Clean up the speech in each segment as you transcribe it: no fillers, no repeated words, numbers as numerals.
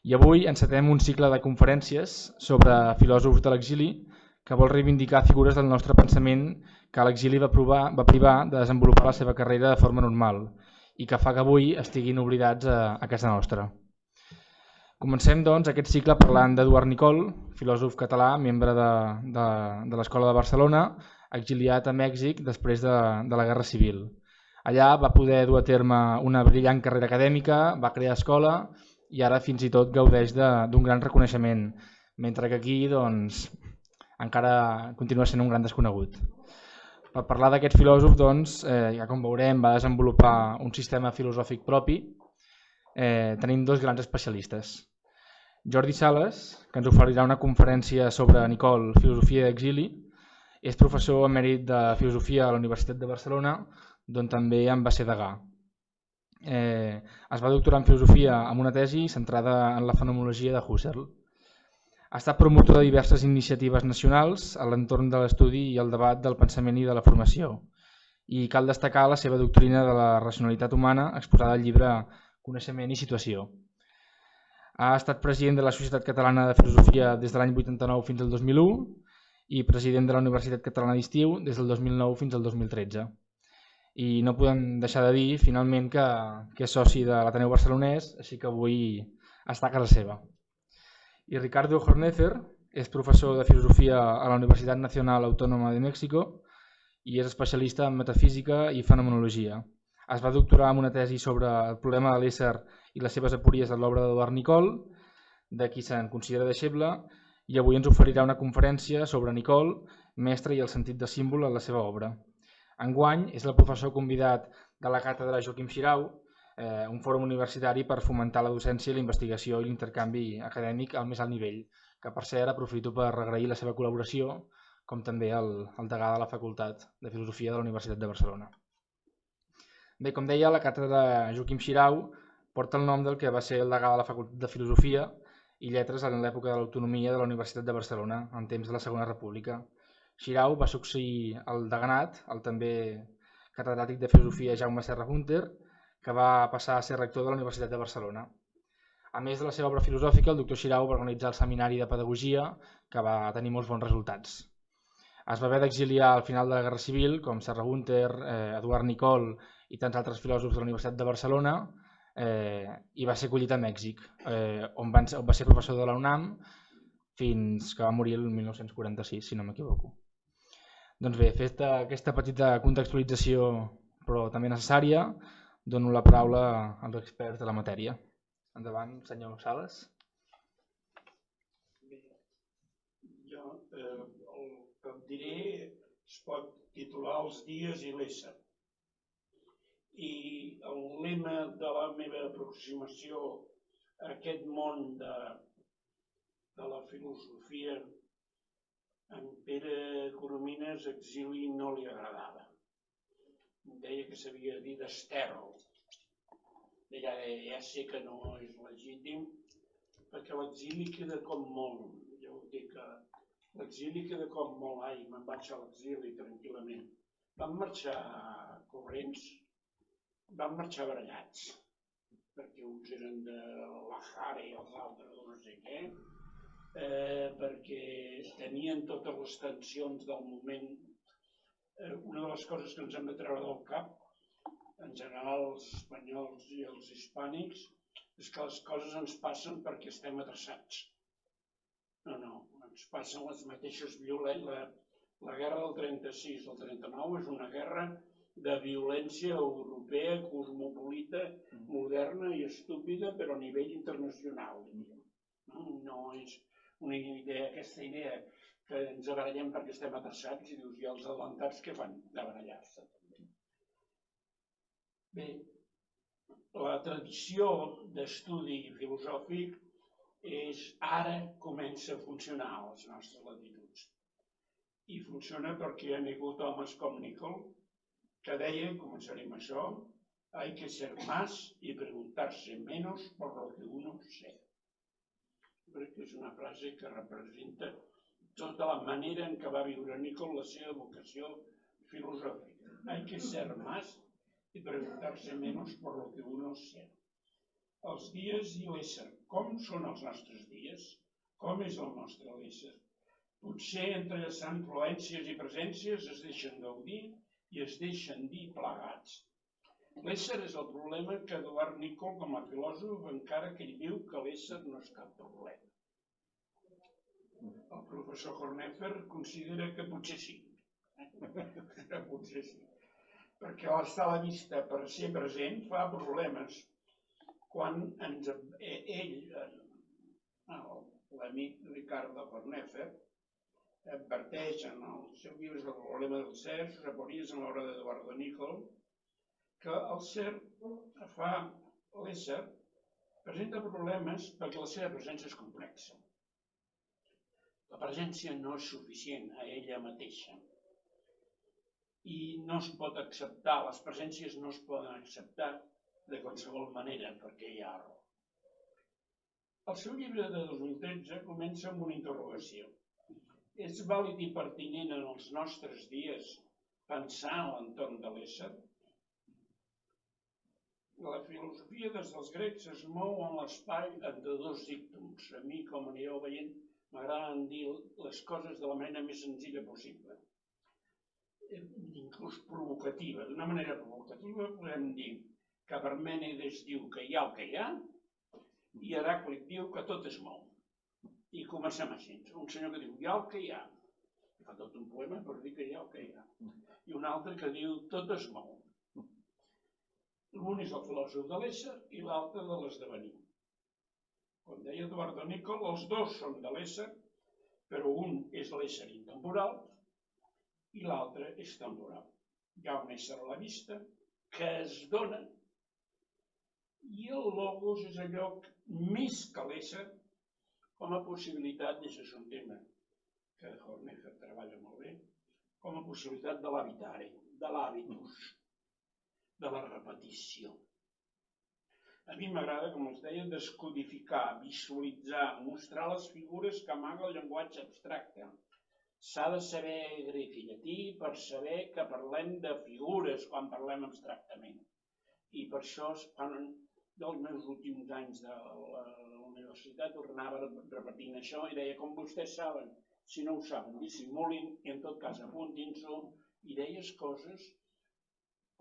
I avui encetem un cicle de conferències sobre filòsofs de l'exili que vol reivindicar figures del nostre pensament que l'exili va privar de desenvolupar la seva carrera de forma normal i que fa que avui estiguin oblidats a casa nostra. Comencem doncs aquest cicle parlant d'Eduard Nicol, filòsof català, membre de l'Escola de Barcelona, exiliat a Mèxic després de la Guerra Civil. Allà va poder dur a terme una brillant carrera acadèmica, va crear escola i ara fins i tot gaudeix d'un gran reconeixement, mentre que aquí doncs, encara continua sent un gran desconegut. Per parlar d'aquest filòsof, doncs, ja com veurem, va desenvolupar un sistema filosòfic propi. Tenim dos grans especialistes. Jordi Sales, que ens oferirà una conferència sobre Nicol, filosofia i exili, és professor emèrit de filosofia a la Universitat de Barcelona, d'on també en va ser degà. Es va doctorar en filosofia amb una tesi centrada en la fenomenologia de Husserl. Ha estat promotor de diverses iniciatives nacionals a l'entorn de l'estudi i el debat del pensament i de la formació. I cal destacar la seva doctrina de la racionalitat humana exposada al llibre Coneixement i situació. Ha estat president de la Societat Catalana de Filosofia des de l'any 89 fins al 2001 i president de la Universitat Catalana d'Estiu des del 2009 fins al 2013. I no podem deixar de dir, finalment, que és soci de l'Ateneu Barcelonès, així que avui està a casa seva. I Ricardo Hornefer és professor de filosofia a la Universitat Nacional Autónoma de México i és especialista en metafísica i fenomenologia. Es va doctorar amb una tesi sobre el problema de l'ésser i les seves apories de l'obra d'Eduard Nicol, de qui se'n considera deixeble, i avui ens oferirà una conferència sobre Nicol, mestre i el sentit del símbol en la seva obra. Enguany és el professor convidat de la càtedra Joaquim Xirau, un fòrum universitari per fomentar la docència, la investigació i l'intercanvi acadèmic al més alt nivell, que per cert aprofito per agrair la seva col·laboració, com també el degà de la Facultat de Filosofia de la Universitat de Barcelona. Bé, com deia, la càtedra Joaquim Xirau porta el nom del que va ser el degà de la Facultat de Filosofia i Lletres en l'època de l'autonomia de la Universitat de Barcelona, en temps de la Segona República. Xirau va succeir el deganat, el també catedràtic de Filosofia Jaume Serra Hunter, que va passar a ser rector de la Universitat de Barcelona. A més de la seva obra filosòfica, el doctor Xirau va organitzar el Seminari de Pedagogia, que va tenir molts bons resultats. Es va haver d'exiliar al final de la Guerra Civil, com Serra Hunter, Eduard Nicol i tants altres filòsofs de la Universitat de Barcelona, i va ser acollit a Mèxic, on va ser professor de la UNAM fins que va morir el 1946, si no m'equivoco. Doncs bé, feta aquesta petita contextualització, però també necessària, dono la paraula als experts de la matèria. Endavant, senyor Sales. Bé, jo el que em diré es pot titular Els dies i l'ésser. I el lema de la meva aproximació a aquest món de la filosofia, en Pere Coromines, exili no li agradava. Deia que s'havia de dir desterro. Ja sé que no és legítim, perquè l'exili queda com molt. Jo ho dic que l'exili queda com molt. Ai, me'n vaig a l'exili tranquil·lament. Van marxar corrents, van marxar barallats, perquè uns eren de la Jara i els altres de no sé què, perquè tenien totes les tensions del moment. Una de les coses que ens hem de treure del cap, en general els espanyols i els hispànics, és que les coses ens passen perquè estem adreçats. No, ens passen les mateixes violències. La guerra del 36 al 39 és una guerra de violència europea, cosmopolita, moderna i estúpida, però a nivell internacional. No és una idea, aquesta idea que ens barallem perquè estem adreçats i dius, i els atlantats què fan? De barallar-se. Bé, la tradició d'estudi filosòfic ara comença a funcionar a les nostres latituds. I funciona perquè hi ha hagut homes com Nicol, que deia, començarem això, hay que ser más y preguntarse menos por lo que uno sé. Crec que és una frase que representa tota la manera en què va viure Nicol la seva vocació filosòfica. Hay que ser más y preguntarse menos por lo que uno sé. Els dies i l'ésser. Com com són els nostres dies, com és el nostre l'ésser. Potser entrellaçant influències i presències es deixen gaudir i es deixen dir plegats. L'ésser és el problema que Eduard Nicol, com a filòsof, encara que ell diu que l'ésser no és cap problema. El professor Horneffer considera que potser sí. Potser sí. Perquè l'estar a la vista per ser present fa problemes. Quan ell, l'amic Ricardo Horneffer, adverteix en el seu llibre sobre el problema del ser, Josep Orias, en l'obra d'Eduardo Nicol, que el ser l'ésser presenta problemes perquè la seva presència és complexa. La presència no és suficient a ella mateixa i no es pot acceptar, les presències no es poden acceptar de qualsevol manera perquè hi ha error. El seu llibre de 2013 comença amb una interrogació. És vàlid i pertinent en els nostres dies pensar en l'entorn de l'ésser? La filosofia des dels grecs es mou en l'espai entre dos dictums. A mi, com anireu veient, m'agraden dir les coses de la manera més senzilla possible. Inclús provocativa. D'una manera provocativa podem dir que Parmènides diu que hi ha el que hi ha i Heràclit diu que tot es mou. I comencem així. Un senyor que diu hi ha el que hi ha. Fa tot un poema per dir que hi ha el que hi ha. I un altre que diu tot es mou. L'un és el filòsof de l'ésser i l'altre de l'esdevenir. Com deia Eduardo Nicol, els dos són de l'ésser, però un és l'ésser intemporal i l'altre és temporal. Hi ha un ésser a la vista que es dona i el logos és allò més que l'ésser com a possibilitat, i això és un tema que Horneffer treballa molt bé, com a possibilitat de l'habitare, de l'habitus, de la repetició. A mi m'agrada, com els deia, descodificar, visualitzar, mostrar les figures que amaga el llenguatge abstracte. S'ha de saber grec i llatí per saber que parlem de figures quan parlem abstractament. I per això, dels meus últims anys de la universitat, tornava repetint això i deia, com vostès saben, si no ho saben, dissimulin i en tot cas apuntin-s'ho, i deies coses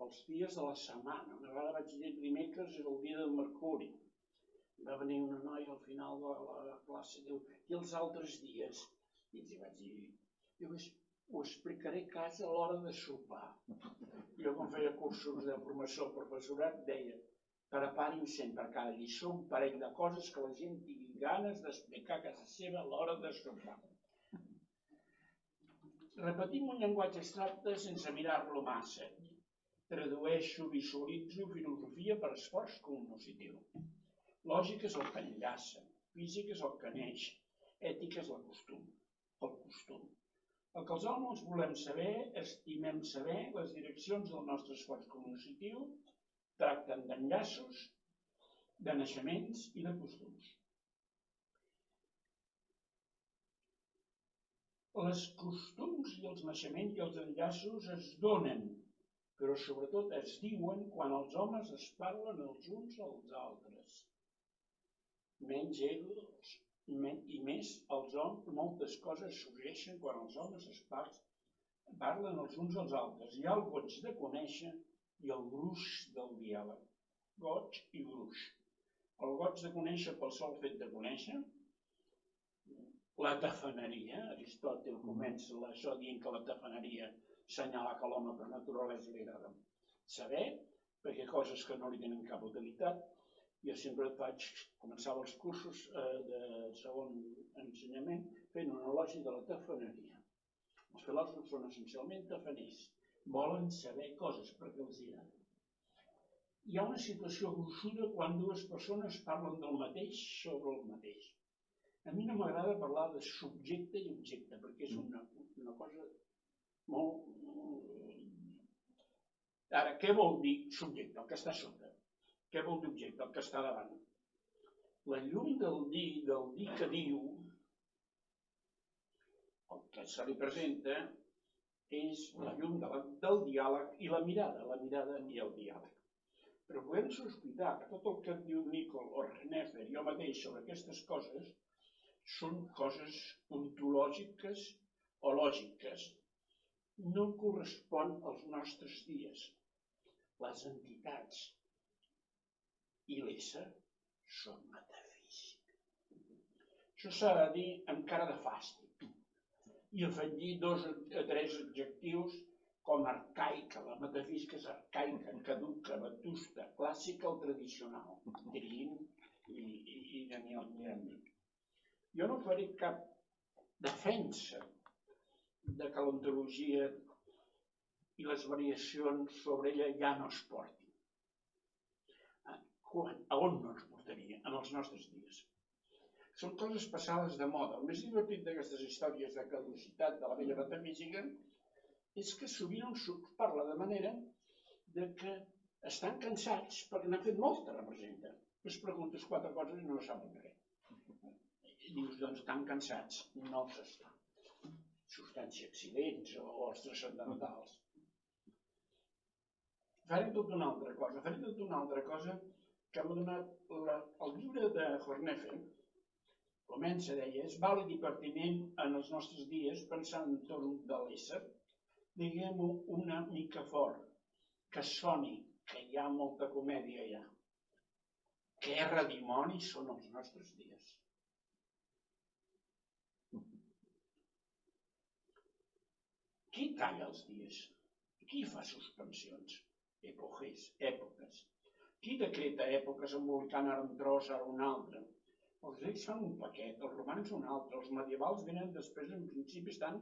els dies de la setmana. Una vegada vaig dir dimecres era el dia del Mercuri. Va venir una noia al final de la classe i diu, i els altres dies? I els vaig dir, ho explicaré a casa a l'hora de sopar. Jo quan feia cursos de formació al professorat deia, preparin sempre a cada lliçó un parell de coses que la gent tingui ganes d'explicar a casa seva a l'hora de sopar. Repetim un llenguatge abstracte sense mirar-lo massa. Tradueixo, visualitzo filosofia per esforç cognitiu. Lògica és el que enllaça, física és el que neix, ètica és el costum. El que els homes volem saber, estimem saber, les direccions del nostre esforç cognitiu tracten d'enllaços, de naixements i de costums. Els costums i els naixements i els enllaços es donen, però sobretot es diuen quan els homes es parlen els uns als altres. Menys egos i més els homes, moltes coses sorgeixen quan els homes es parlen els uns als altres. Hi ha el goig de conèixer i el gruix del diàleg. Goig i gruix. El goig de conèixer pel sol fet de conèixer, la tafaneria, Aristòtil comença això dient que la tafaneria assenyalar que l'home per naturalesa li agrada saber, perquè coses que no li tenen cap utilitat. Jo sempre començava els cursos de segon ensenyament fent un elogi de la tafaneria. Els filòsofs són essencialment tafaners, volen saber coses perquè els agrada. Hi ha una situació gruixuda quan dues persones parlen del mateix sobre el mateix. A mi no m'agrada parlar de subjecte i objecte, perquè és una cosa molt... Ara, què vol dir subjecte? El que està sota. Què vol dir objecte? El que està davant. La llum del dir que diu, el que se li presenta, és la llum del diàleg i la mirada i el diàleg. Però podem sospitar que tot el que diu Nicol o Horneffer, jo mateix, sobre aquestes coses, són coses ontològiques o lògiques. No correspon als nostres dies. Les entitats i l'ésser són metafísics. Això s'ha de dir amb cara de fàstic i afegir 2 o 3 adjectius com arcaica. La metafísica és arcaica, caduca, vetusta, clàssica o tradicional. Trin i Daniel Miranda. Jo no faré cap defensa de que l'ontologia i les variacions sobre ella ja no es portin. A on no ens portaria? En els nostres dies. Són coses passades de moda. El més divertit d'aquestes històries de caducitat de la vella metafísica és que sovint ens parla de manera que estan cansats perquè n'han fet molta, representa. Es preguntes 4 coses i no saben res. I dius, doncs, estan cansats. No els estan. Substància accidents o els transcendentals. Farem tota una altra cosa que m'ha donat el llibre de Horneffer. Comença, deia, és vàlid i pertinent en els nostres dies pensar entorn de l'ésser, diguem-ho una mica fort, que soni, que hi ha molta comèdia allà. Què redimonis són els nostres dies? Qui talla els dies? Qui fa suspensions? Èpoques. Qui decreta èpoques embolicant ara un tros, ara un altre? Els grecs fan un paquet, els romans un altre, els medievals venen després, en principi estan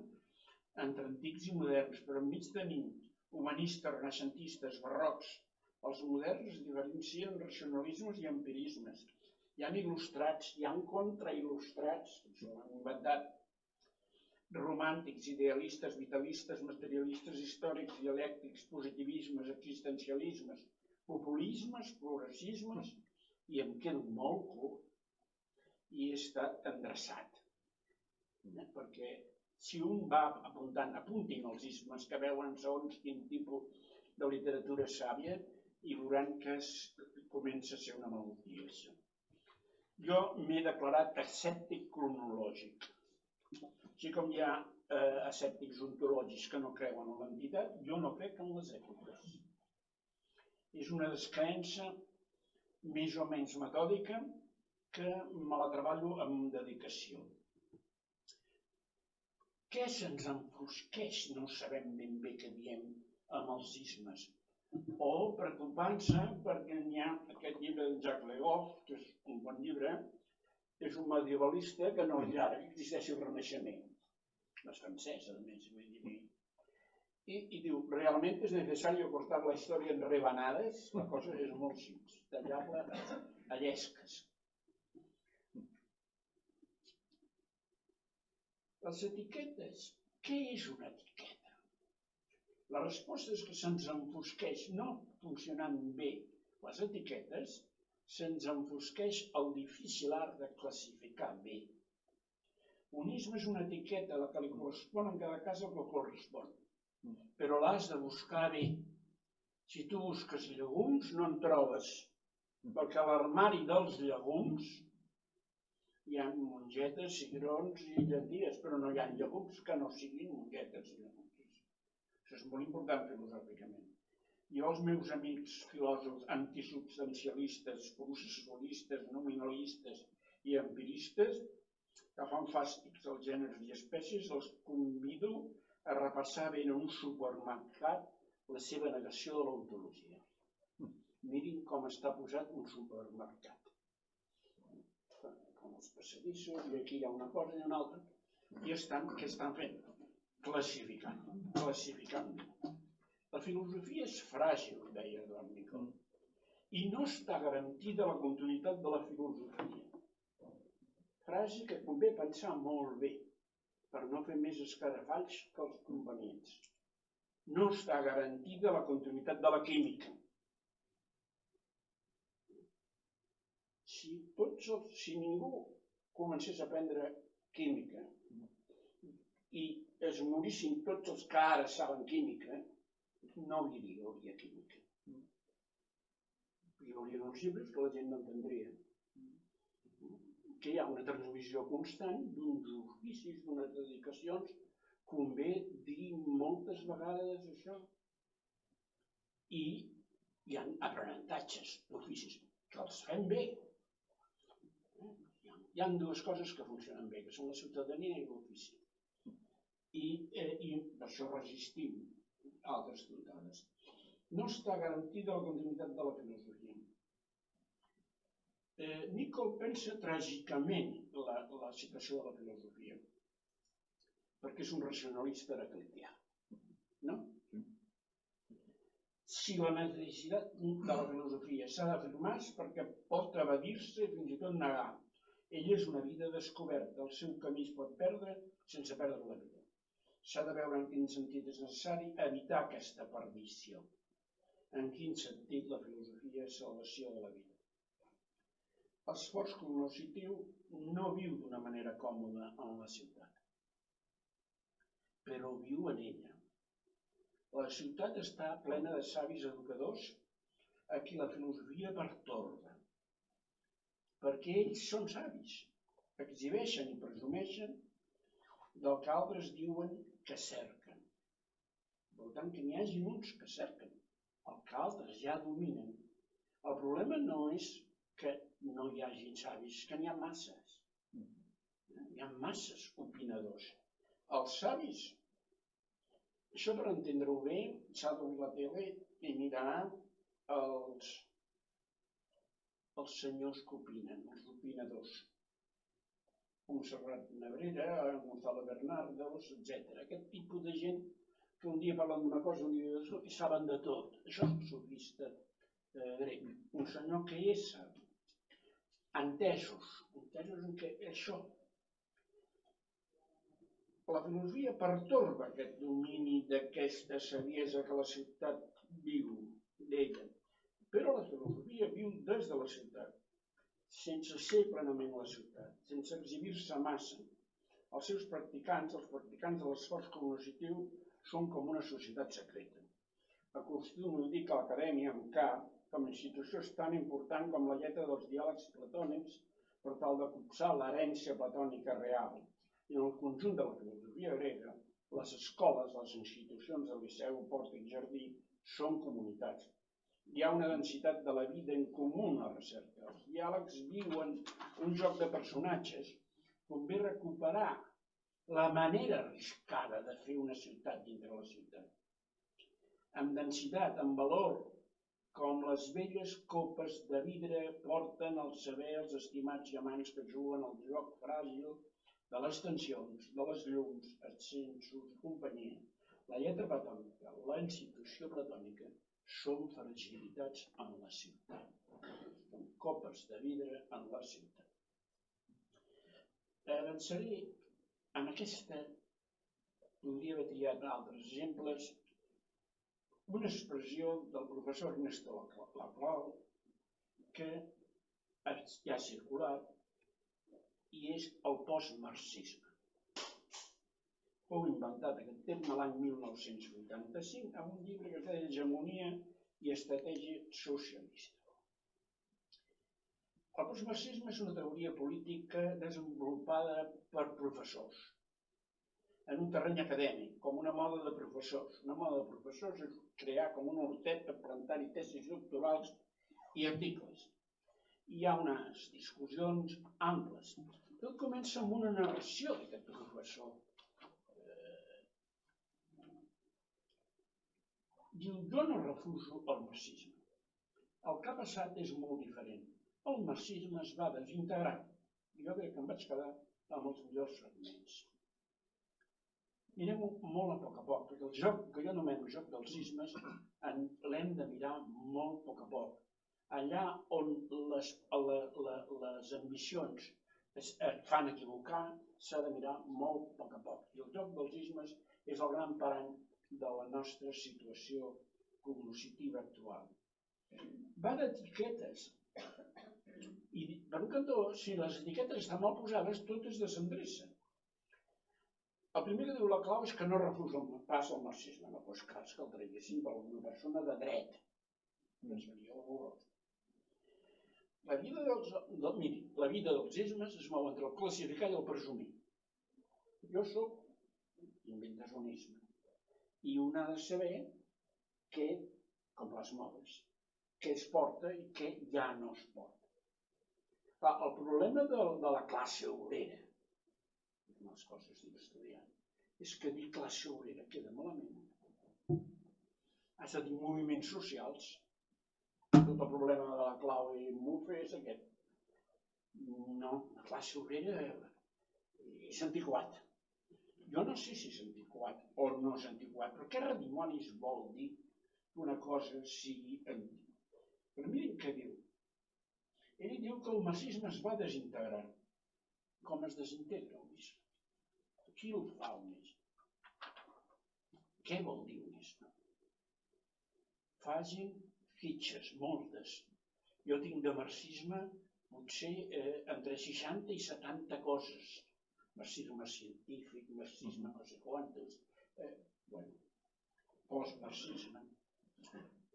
entre antics i moderns, però enmig tenim humanistes, renaixentistes, barrocs. Els moderns es diferencien racionalismes i empirismes. Hi ha il·lustrats, hi ha contrail·lustrats, això ho han inventat, romàntics, idealistes, vitalistes, materialistes, històrics, dialèctics, positivismes, existencialismes, populismes, progressismes, i em quedo molt curt. I he estat endreçat. Perquè si un va apuntant, apuntin els ismes que veuen segons quin tipus de literatura sàvia i veuran que comença a ser una malaltia. Jo m'he declarat escèptic cronològic. Així com hi ha escèptics ontològics que no creuen en l'entitat, jo no crec en les èpoques. És una descreença més o menys metòdica que me la treballo amb dedicació. Què se'ns enfosqueix? No sabem ben bé què diem amb els ismes. O preocupant-se perquè n'hi ha aquest llibre de Jacques Legoff, que és un bon llibre, és un medievalista que no llarga que existeixi el Renaixement. És francès, a més. I diu, realment és necessari cortar la història en rebanades? La cosa és molt simple, tallar-la a llesques. Les etiquetes. Què és una etiqueta? La resposta és que se'ns enfosqueix, no funcionant bé les etiquetes, se'ns enfosqueix el difícil art de classificar bé. Un isme és una etiqueta a la que li correspon en cada cas el que correspon, però l'has de buscar bé. Si tu busques llegums no en trobes, perquè a l'armari dels llegums hi ha mongetes, cigrons i llenties, però no hi ha llegums que no siguin mongetes i llegums. Això és molt important filosòficament. Jo els meus amics filòsofs antisubstancialistes, processualistes, nominalistes i empiristes, que fan fàstics als gèneres i espècies, els convido a repassar bé en un supermercat la seva negació de l'ontologia. Mirin com està posat un supermercat. Com els passadissos, i aquí hi ha una cosa i una altra, i què estan fent? Classificant. La filosofia és fràgil, deia Eduard Nicol, i no està garantida la continuïtat de la filosofia. Frase que convé pensar molt bé, per no fer més escarafalls que els convenients. No està garantida la continuïtat de la química. Si ningú comencés a aprendre química i es morissin tots els que ara saben química, no hi hauria química. hi haurien uns llibres que la gent no entendria. Que hi ha una transmissió constant d'uns oficis, d'unes dedicacions. Convé dir moltes vegades això. I hi ha aprenentatges d'oficis que els fem bé. Hi ha dues coses que funcionen bé, que són la ciutadania i l'ofici. I per això resistim altres trucades. No està garantida la continuïtat de la filosofia. Nicol pensa tràgicament la situació de la filosofia, perquè és un racionalista heraclitià. No? Si la necessitat de la filosofia s'ha d'afirmar és perquè pot evadir-se i fins i tot negar. Ell és una vida descoberta, el seu camí es pot perdre sense perdre la vida. S'ha de veure en quin sentit és necessari evitar aquesta perdició. En quin sentit la filosofia és salvació de la vida. L'esforç cognoscitiu no viu d'una manera còmoda en la ciutat, però viu en ella. La ciutat està plena de savis educadors a qui la filosofia pertorba, perquè ells són savis, exhibeixen i presumeixen del que altres diuen que cerquen. Per tant, que n'hi hagi uns que cerquen, el que altres ja dominen. El problema no és que no hi hagi savis, que n'hi ha masses. Hi ha masses opinadors. Els savis, això per entendre-ho bé, s'ha d'obrir la tele i mirar els senyors que opinen, els opinadors. Montserrat Nebrera, Gonzalo Bernardos, etc. Aquest tipus de gent que un dia parlen d'una cosa, un dia d'altra, i saben de tot. Això és el sofista grec. Un senyor que és savi. Entesos en què això. La filosofia pertorba aquest domini d'aquesta saviesa que la ciutat viu d'ella. Però la filosofia viu des de la ciutat, sense ser plenament la ciutat, sense exhibir-se massa. Els seus practicants, els practicants de l'esforç cognoscitiu, són com una societat secreta. Acostumo a dir que l'acadèmia, amb K, com a institució és tan important com la lletra dels diàlegs platònics per tal de copsar l'herència platònica real. I en el conjunt de la filosofia grega, les escoles, les institucions del liceu, pòrtic, jardí, són comunitats. Hi ha una densitat de la vida en comú en la recerca. Els diàlegs viuen un joc de personatges. Convé recuperar la manera arriscada de fer una ciutat dintre la ciutat. Amb densitat, amb valor, com les velles copes de vidre porten al saber els estimats i amants que juguen al joc fràgil de les tensions, de les llums, ascensos i companyia. La lletra platònica, la institució platònica, són fragilitats en la ciutat. Són copes de vidre en la ciutat. Avançaré en aquesta, podria haver triat altres exemples, una expressió del professor Ernesto Laclau que ja ha circulat i és el postmarxisme. Fou inventat aquest terme l'any 1985 en un llibre que es deia Hegemonia i estratègia socialista. El postmarxisme és una teoria política desenvolupada per professors en un terreny acadèmic, com una moda de professors. Una moda de professors és crear com un hortet per plantar-hi tesis doctorals i articles. Hi ha unes discussions amples. Tot comença amb una narració d'aquest professor. Diu, jo no refuso el marxisme. El que ha passat és molt diferent. El marxisme es va desintegrar. Jo crec que em vaig quedar amb els millors fragments. Mirem-ho molt a poc, perquè el joc que jo anomeno joc dels sismes l'hem de mirar molt a poc. Allà on les ambicions et fan equivocar, s'ha de mirar molt a poc. I el joc dels sismes és el gran parany de la nostra situació cognoscitiva actual. Va d'etiquetes. I per un cantó, si les etiquetes estan mal posades, tot es desendreça. El primer que diu Laclau és que no refusa pas el marxisme. No, doncs clar, és que el traguessin per una persona de dret. No seria horrorós. La vida dels esmes es mou entre el classificar i el presumir. Jo soc inventes un esme. I un ha de saber què, com les modes, què es porta i què ja no es porta. El problema de la classe obrera, les coses estic estudiant, és que dir classe obrera queda malament. Has de dir moviments socials. Tot el problema de la Clau i Mufe és aquest. No, la classe obrera és antiquat. Jo no sé si és antiquat o no és antiquat, però què redimonis vol dir que una cosa sigui antiquat? Però miren què diu. Ell diu que el marxisme es va desintegrar. Com es desintegra el marxisme? Qui el fa el marxisme? Què vol dir el marxisme? Facin fitxes, moltes. Jo tinc de marxisme potser entre 60 i 70 coses. Marxisme científic, marxisme no sé quantes. Postmarxisme.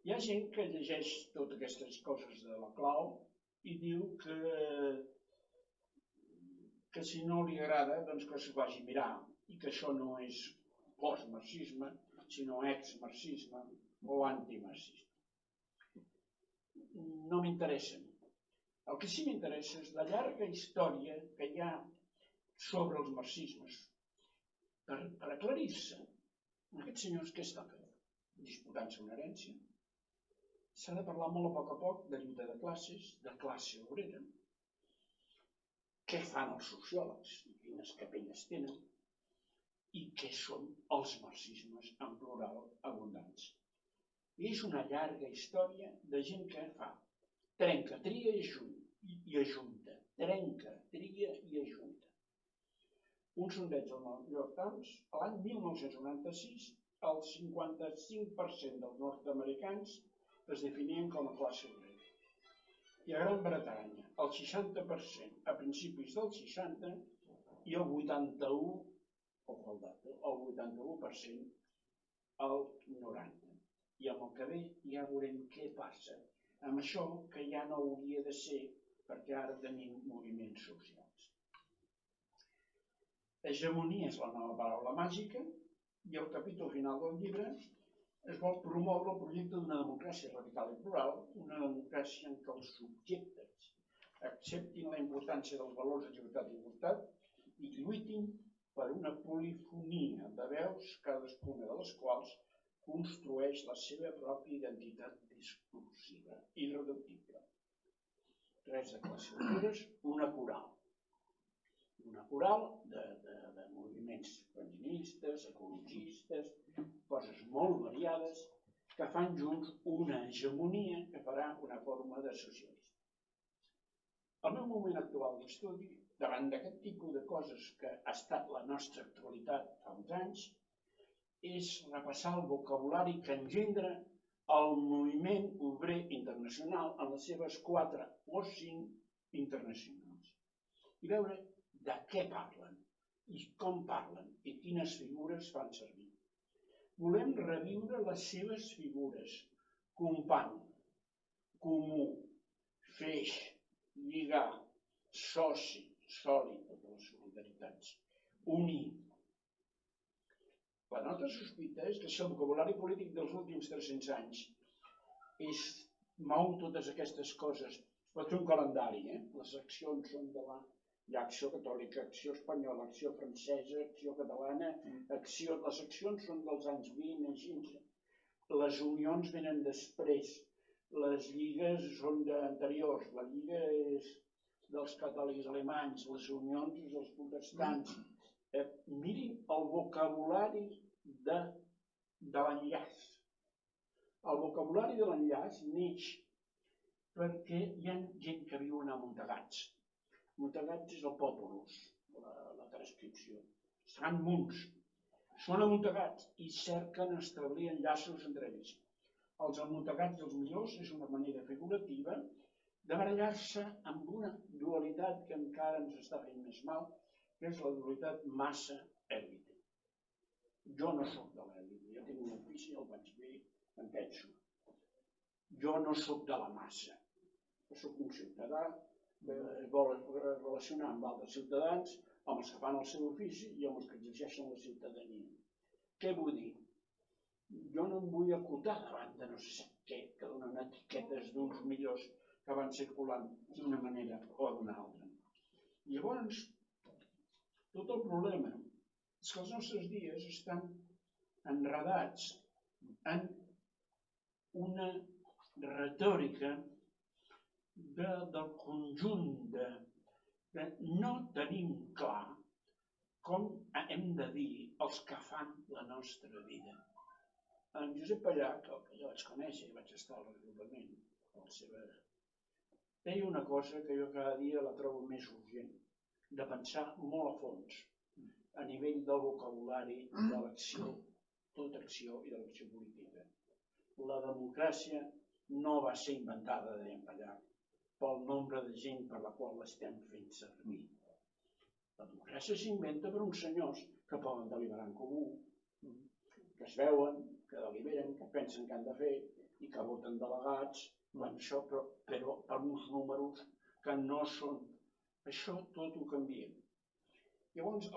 Hi ha gent que llegeix totes aquestes coses de la Clau i diu que si no li agrada, doncs que s'ho vagi a mirar i que això no és postmarxisme, sinó exmarxisme o antimarxisme. No m'interessen. El que sí m'interessa és la llarga història que hi ha sobre els marxismes. Per aclarir-se, aquests senyors què estan fent? Disputant-se una herència. S'ha de parlar molt a poc de lluita de classes, de classe obrera. Què fan els sociòlegs i quines capelles tenen? I què són els marxismes en plural abundants. És una llarga història de gent que fa trenca, tria i ajunta. Trenca, tria i ajunta. Un sondeig del New York Times, l'any 1996, el 55% dels nord-americans es definien com a classe obrera. I a Gran Bretanya, el 60% a principis del 60 i el 81% al 90%. I amb el que ve ja veurem què passa amb això que ja no hauria de ser perquè ara tenim moviments socials. Hegemonia és la nova paraula màgica i al capítol final del llibre es vol promoure el projecte d'una democràcia radical i plural, una democràcia en què els subjectes acceptin la importància dels valors de llibertat i igualtat i lluitin per una polifonia de veus, cadascuna de les quals construeix la seva pròpia identitat discursiva, irreductible. Res de classes obreres, una coral. Una coral de moviments feministes, ecologistes, coses molt variades, que fan junts una hegemonia que farà una forma de socialisme. El meu moment actual d'estudi, davant d'aquest tipus de coses que ha estat la nostra actualitat fa uns anys, és repassar el vocabulari que engendra el moviment obrer internacional en les seves 4 o 5 internacionals. I veure de què parlen, i com parlen, i quines figures fan servir. Volem reviure les seves figures: company, comú, feix, lligar, soci, sòlid, totes les solidaritats, unir. La nostra sospita és que si el vocabulari polític dels últims 300 anys mou totes aquestes coses, es pot fer un calendari, les accions són de la... Hi ha acció catòlica, acció espanyola, acció francesa, acció catalana, les accions són dels anys 20 i 15. Les unions venen després, les lligues són d'anteriors, la lliga és dels catòlics alemanys, les unions és dels protestants. Mirin el vocabulari de l'enllaç. El vocabulari de l'enllaç neix perquè hi ha gent que viuen a amuntegats. Amuntegats és el populus, la transcripció. Estan munts, són amuntegats i cerquen establir enllaços entre ells. Els amuntegats dels millors és una manera figurativa de barallar-se amb una dualitat que encara ens està fent més mal, que és la dualitat massa-èlite. Jo no soc de l'èlite, jo tinc un ofici, el vaig bé, em penso. Jo no soc de la massa. soc un ciutadà, vol relacionar amb altres ciutadans, amb els que fan el seu ofici i amb els que exerceixen la ciutadania. Què vull dir? Jo no em vull acotar davant de no sé què, que donen etiquetes d'uns millors que van circulant d'una manera o d'una altra. Llavors, tot el problema és que els nostres dies estan enredats en una retòrica del conjunt de no tenim clar com hem de dir els que fan la nostra vida. En Josep Pallà, que jo vaig conèixer i vaig estar al regrupament, deia una cosa que jo cada dia la trobo més urgent, de pensar molt a fons, a nivell del vocabulari de l'acció, tota acció i de l'acció política. La democràcia no va ser inventada, deia Pallà, pel nombre de gent per la qual l'estem fent servir. La democràcia s'inventa per uns senyors que poden deliberar en comú, que es veuen, que deliberen, que pensen que han de fer i que voten delegats, això, però per uns números que no són. Això tot ho canvia. Llavors,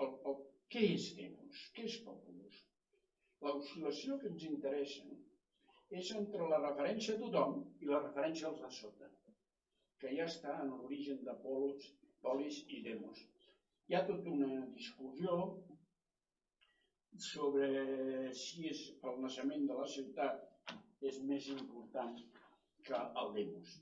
què és Demos? Què és Populus? L'oscil·lació que ens interessa és entre la referència a tothom i la referència als de sota, que ja està en l'origen de polis i demos. Hi ha tota una discussió sobre si el naixement de la ciutat és més important que el demos.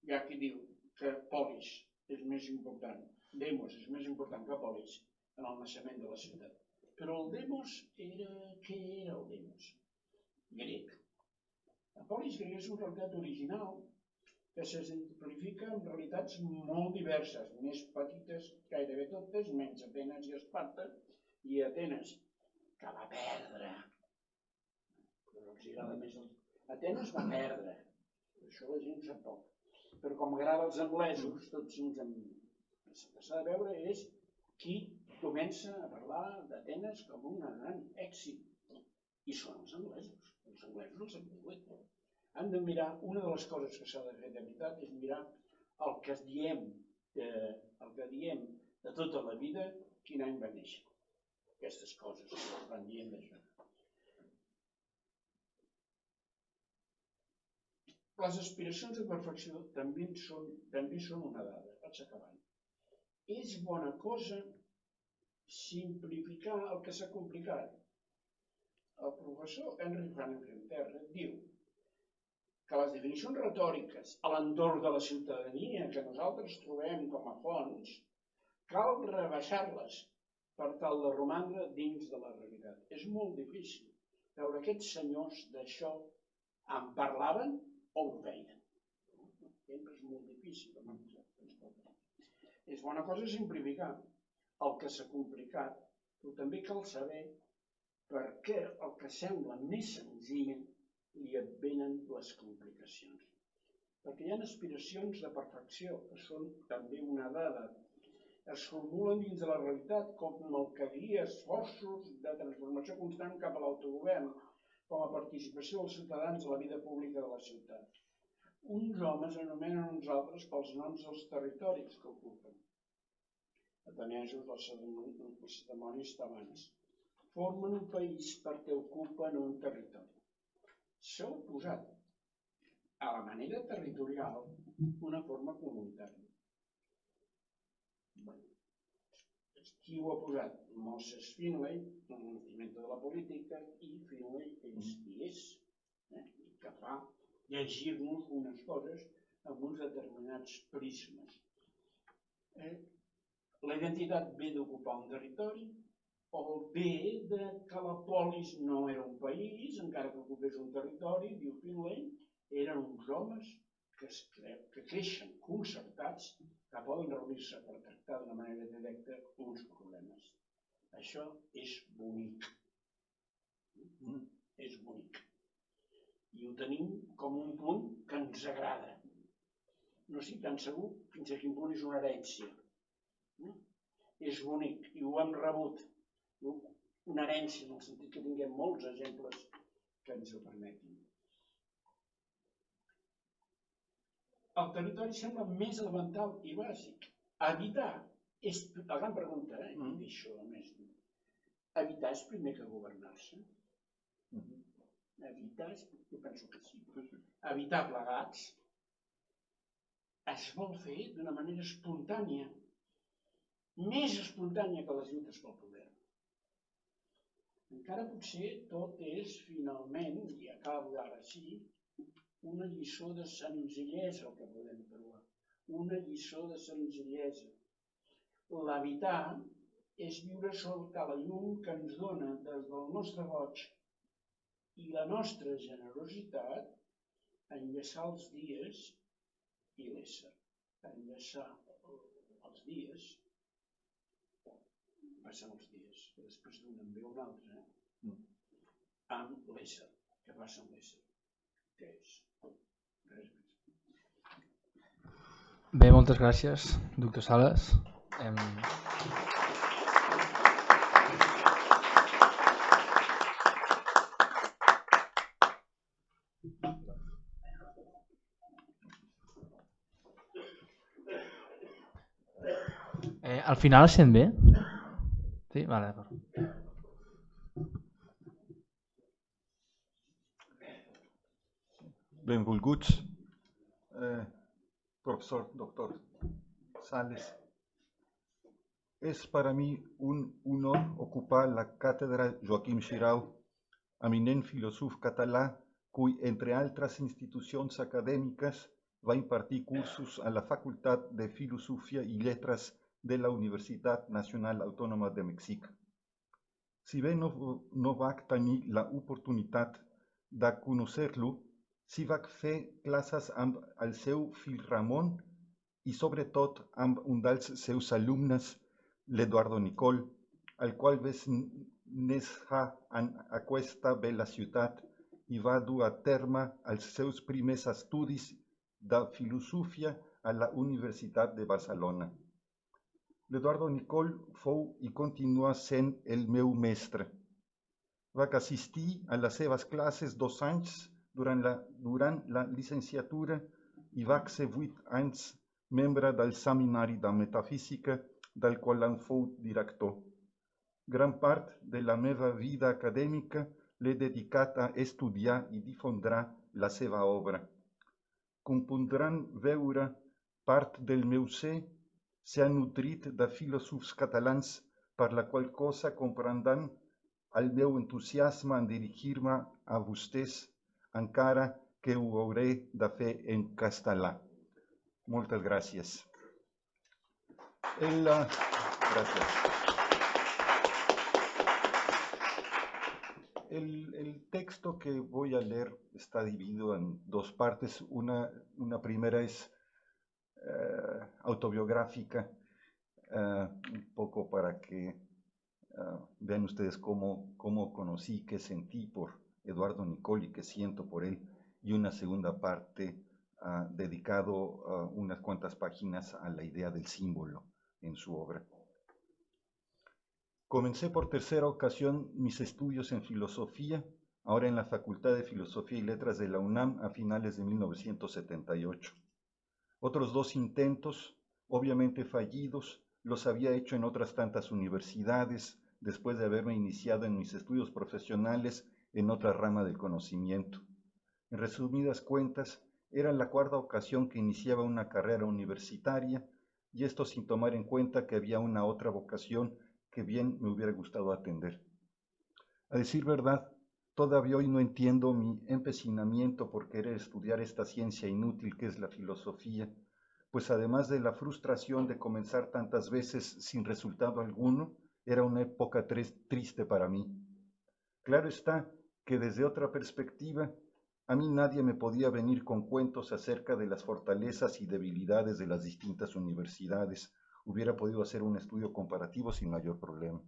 Hi ha qui diu que polis és més important, demos és més important que polis en el naixement de la ciutat. Però el demos què era el demos? Grec. La polis grega és un realitat original que s'exemplifica en realitats molt diverses, més petites gairebé totes, menys Atenes i Esparta, i Atenes, que va perdre. Però els agrada més. Atenes va perdre, això la gent sap poc. Però com agrada als anglesos, tots uns el que s'ha de veure és qui comença a parlar d'Atenes com un gran èxit. I són els anglesos del segle XVIII. Han de mirar, una de les coses que s'ha de fer de veritat és mirar el que diem de tota la vida, quin any va néixer. Aquestes coses que es van dient d'això. Les aspiracions de perfecció també són una dada. Vaig acabant. És bona cosa simplificar el que s'ha complicat. El professor Henry van Terra diu que les definicions retòriques a l'entorn de la ciutadania que nosaltres trobem com a fonts, cal rebaixar-les per tal de romandre dins de la realitat. És molt difícil veure aquests senyors d'això en parlaven o ho feien. Sempre és molt difícil. És bona cosa simplificar el que s'ha complicat, però també cal saber per què el que sembla més senzill li advenen les complicacions. Perquè hi ha aspiracions de perfecció, que són també una dada. Es formulen dins de la realitat com el que guia esforços de transformació constant cap a l'autogovern, com a participació dels ciutadans a la vida pública de la ciutat. Uns homes anomenen uns altres pels noms dels territoris que ocupen. Atenesos, lacedemonis tebans. Formen un país perquè ocupen un territori. S'ha oposat a la manera territorial una forma comunitària. Qui ho ha posat? Moses Finley, el conocimiento de la política, i Finley és qui és, que fa llegir-nos unes coses amb uns determinats prismes. La identitat ve d'ocupar un territori, o bé que la polis no era un país, encara que ocupés un territori, diu Finlay, eren uns homes que creixen concertats, que poden reunir-se per tractar d'una manera directa uns problemes. Això és bonic. És bonic. I ho tenim com un punt que ens agrada. No estic tan segur fins a quin punt és una herència. És bonic i ho hem rebut. Una herència, en el sentit que tinguem molts exemples que ens ho permetin. el territori sembla més elemental i bàsic. Habitar és la gran pregunta, i això a més. Habitar és primer que governar-se? Habitar, jo penso que sí. Habitar plegats es vol fer d'una manera espontània, més espontània que les lluites pel poder. Encara potser tot és, finalment, i acabo ara sí, una lliçó de senzillesa el que podem trobar. Una lliçó de senzillesa. L'habitar és viure sota la llum que ens dona des del nostre goig i la nostra generositat enllaçar els dies i l'ésser. Enllaçar els dies, passen els dies, que després d'un en ve un altre, amb l'ésser, que passa amb l'ésser. Què és? Res més. Bé, moltes gràcies, doctor Sales. Al final es sent bé? Sí? Vale, d'acord. Benvolguts, profesor doctor Sales. Es para mí un honor ocupar la cátedra Joaquim Xirau, eminent filòsof català, qui, entre altres institucions acadèmiques, va impartir cursos a la Facultat de Filosofia i Lletres de la Universitat Nacional Autònoma de Mèxic. Si bé no vaig tenir l'oportunitat de conèixer-lo, sí vaig fer classes amb el seu fill Ramon i sobretot amb un dels seus alumnes, l'Eduardo Nicol, el qual va néixer en aquesta bella ciutat i va dur a terme els seus primers estudis de filosofia a la Universitat de Barcelona. L'Eduardo Nicol fou i continua sent el meu mestre. Vaig assistir a les seves classes 2 anys durant la llicenciatura i vaig ser 8 anys membre del Seminari de Metafísica, del qual en fou director. Gran part de la meva vida acadèmica l'he dedicat a estudiar i difondre la seva obra. Com podran veure, part del meu ser s'ha nutrit de filòsofs catalans, per la qual cosa comprendran el meu entusiasme en dirigir-me a vostès, encara que ho hauré de fer en castellà. Moltes gràcies. El texto que voy a leer está dividido en 2 partes. Una primera es autobiográfica, un poco para que vean ustedes cómo conocí, qué sentí por Eduardo Nicol y qué siento por él. Y una segunda parte dedicado unas cuantas páginas a la idea del símbolo en su obra. Comencé por tercera ocasión mis estudios en filosofía, ahora en la Facultad de Filosofía y Letras de la UNAM a finales de 1978. Otros 2 intentos, obviamente fallidos, los había hecho en otras tantas universidades, después de haberme iniciado en mis estudios profesionales en otra rama del conocimiento. En resumidas cuentas, era la 4ª ocasión que iniciaba una carrera universitaria, y esto sin tomar en cuenta que había una otra vocación que bien me hubiera gustado atender. A decir verdad, todavía hoy no entiendo mi empecinamiento por querer estudiar esta ciencia inútil que es la filosofía, pues además de la frustración de comenzar tantas veces sin resultado alguno, era una época triste para mí. Claro está que desde otra perspectiva, a mí nadie me podía venir con cuentos acerca de las fortalezas y debilidades de las distintas universidades. Hubiera podido hacer un estudio comparativo sin mayor problema.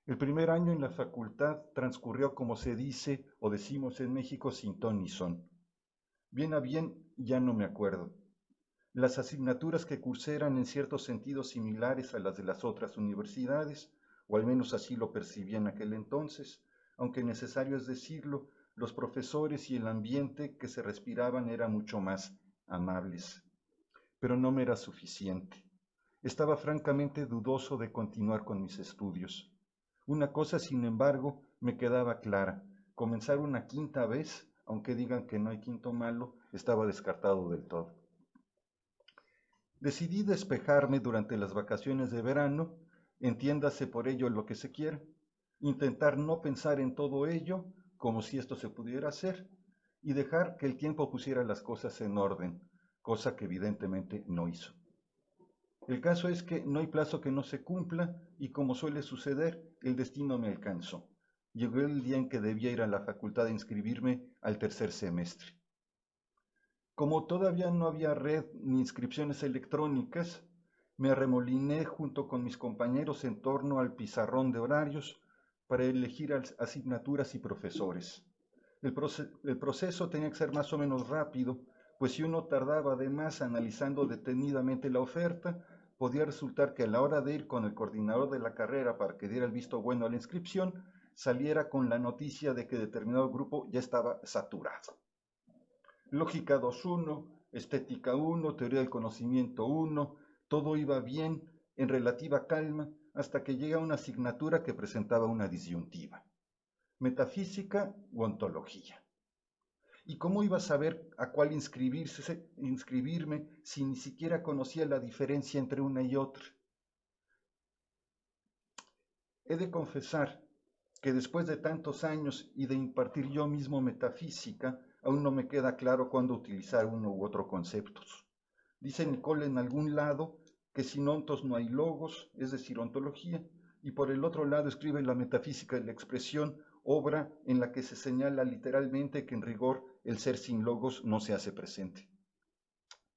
El primer año en la facultad transcurrió, como se dice o decimos en México, sin ton ni son. Bien a bien, ya no me acuerdo. Las asignaturas que cursé eran en cierto sentido similares a las de las otras universidades, o al menos así lo percibía en aquel entonces, aunque necesario es decirlo, los profesores y el ambiente que se respiraban era mucho más amables. Pero no me era suficiente. Estaba francamente dudoso de continuar con mis estudios. Una cosa, sin embargo, me quedaba clara. Comenzar una quinta vez, aunque digan que no hay quinto malo, estaba descartado del todo. Decidí despejarme durante las vacaciones de verano, entiéndase por ello lo que se quiera, intentar no pensar en todo ello como si esto se pudiera hacer y dejar que el tiempo pusiera las cosas en orden, cosa que evidentemente no hizo. El caso es que no hay plazo que no se cumpla y, como suele suceder, el destino me alcanzó. Llegó el día en que debía ir a la facultad a inscribirme al tercer semestre. Como todavía no había red ni inscripciones electrónicas, me arremoliné junto con mis compañeros en torno al pizarrón de horarios para elegir asignaturas y profesores. El proceso tenía que ser más o menos rápido, pues si uno tardaba además analizando detenidamente la oferta, podía resultar que a la hora de ir con el coordinador de la carrera para que diera el visto bueno a la inscripción, saliera con la noticia de que determinado grupo ya estaba saturado. Lógica 2.1, estética 1, teoría del conocimiento 1, todo iba bien, en relativa calma, hasta que llega una asignatura que presentaba una disyuntiva: metafísica u ontología. ¿Y cómo iba a saber a cuál inscribirme si ni siquiera conocía la diferencia entre una y otra? He de confesar que después de tantos años y de impartir yo mismo metafísica, aún no me queda claro cuándo utilizar uno u otro conceptos. Dice Nicole en algún lado que sin ontos no hay logos, es decir, ontología, y por el otro lado escribe la metafísica de la expresión, obra en la que se señala literalmente que en rigor el ser sin logos no se hace presente.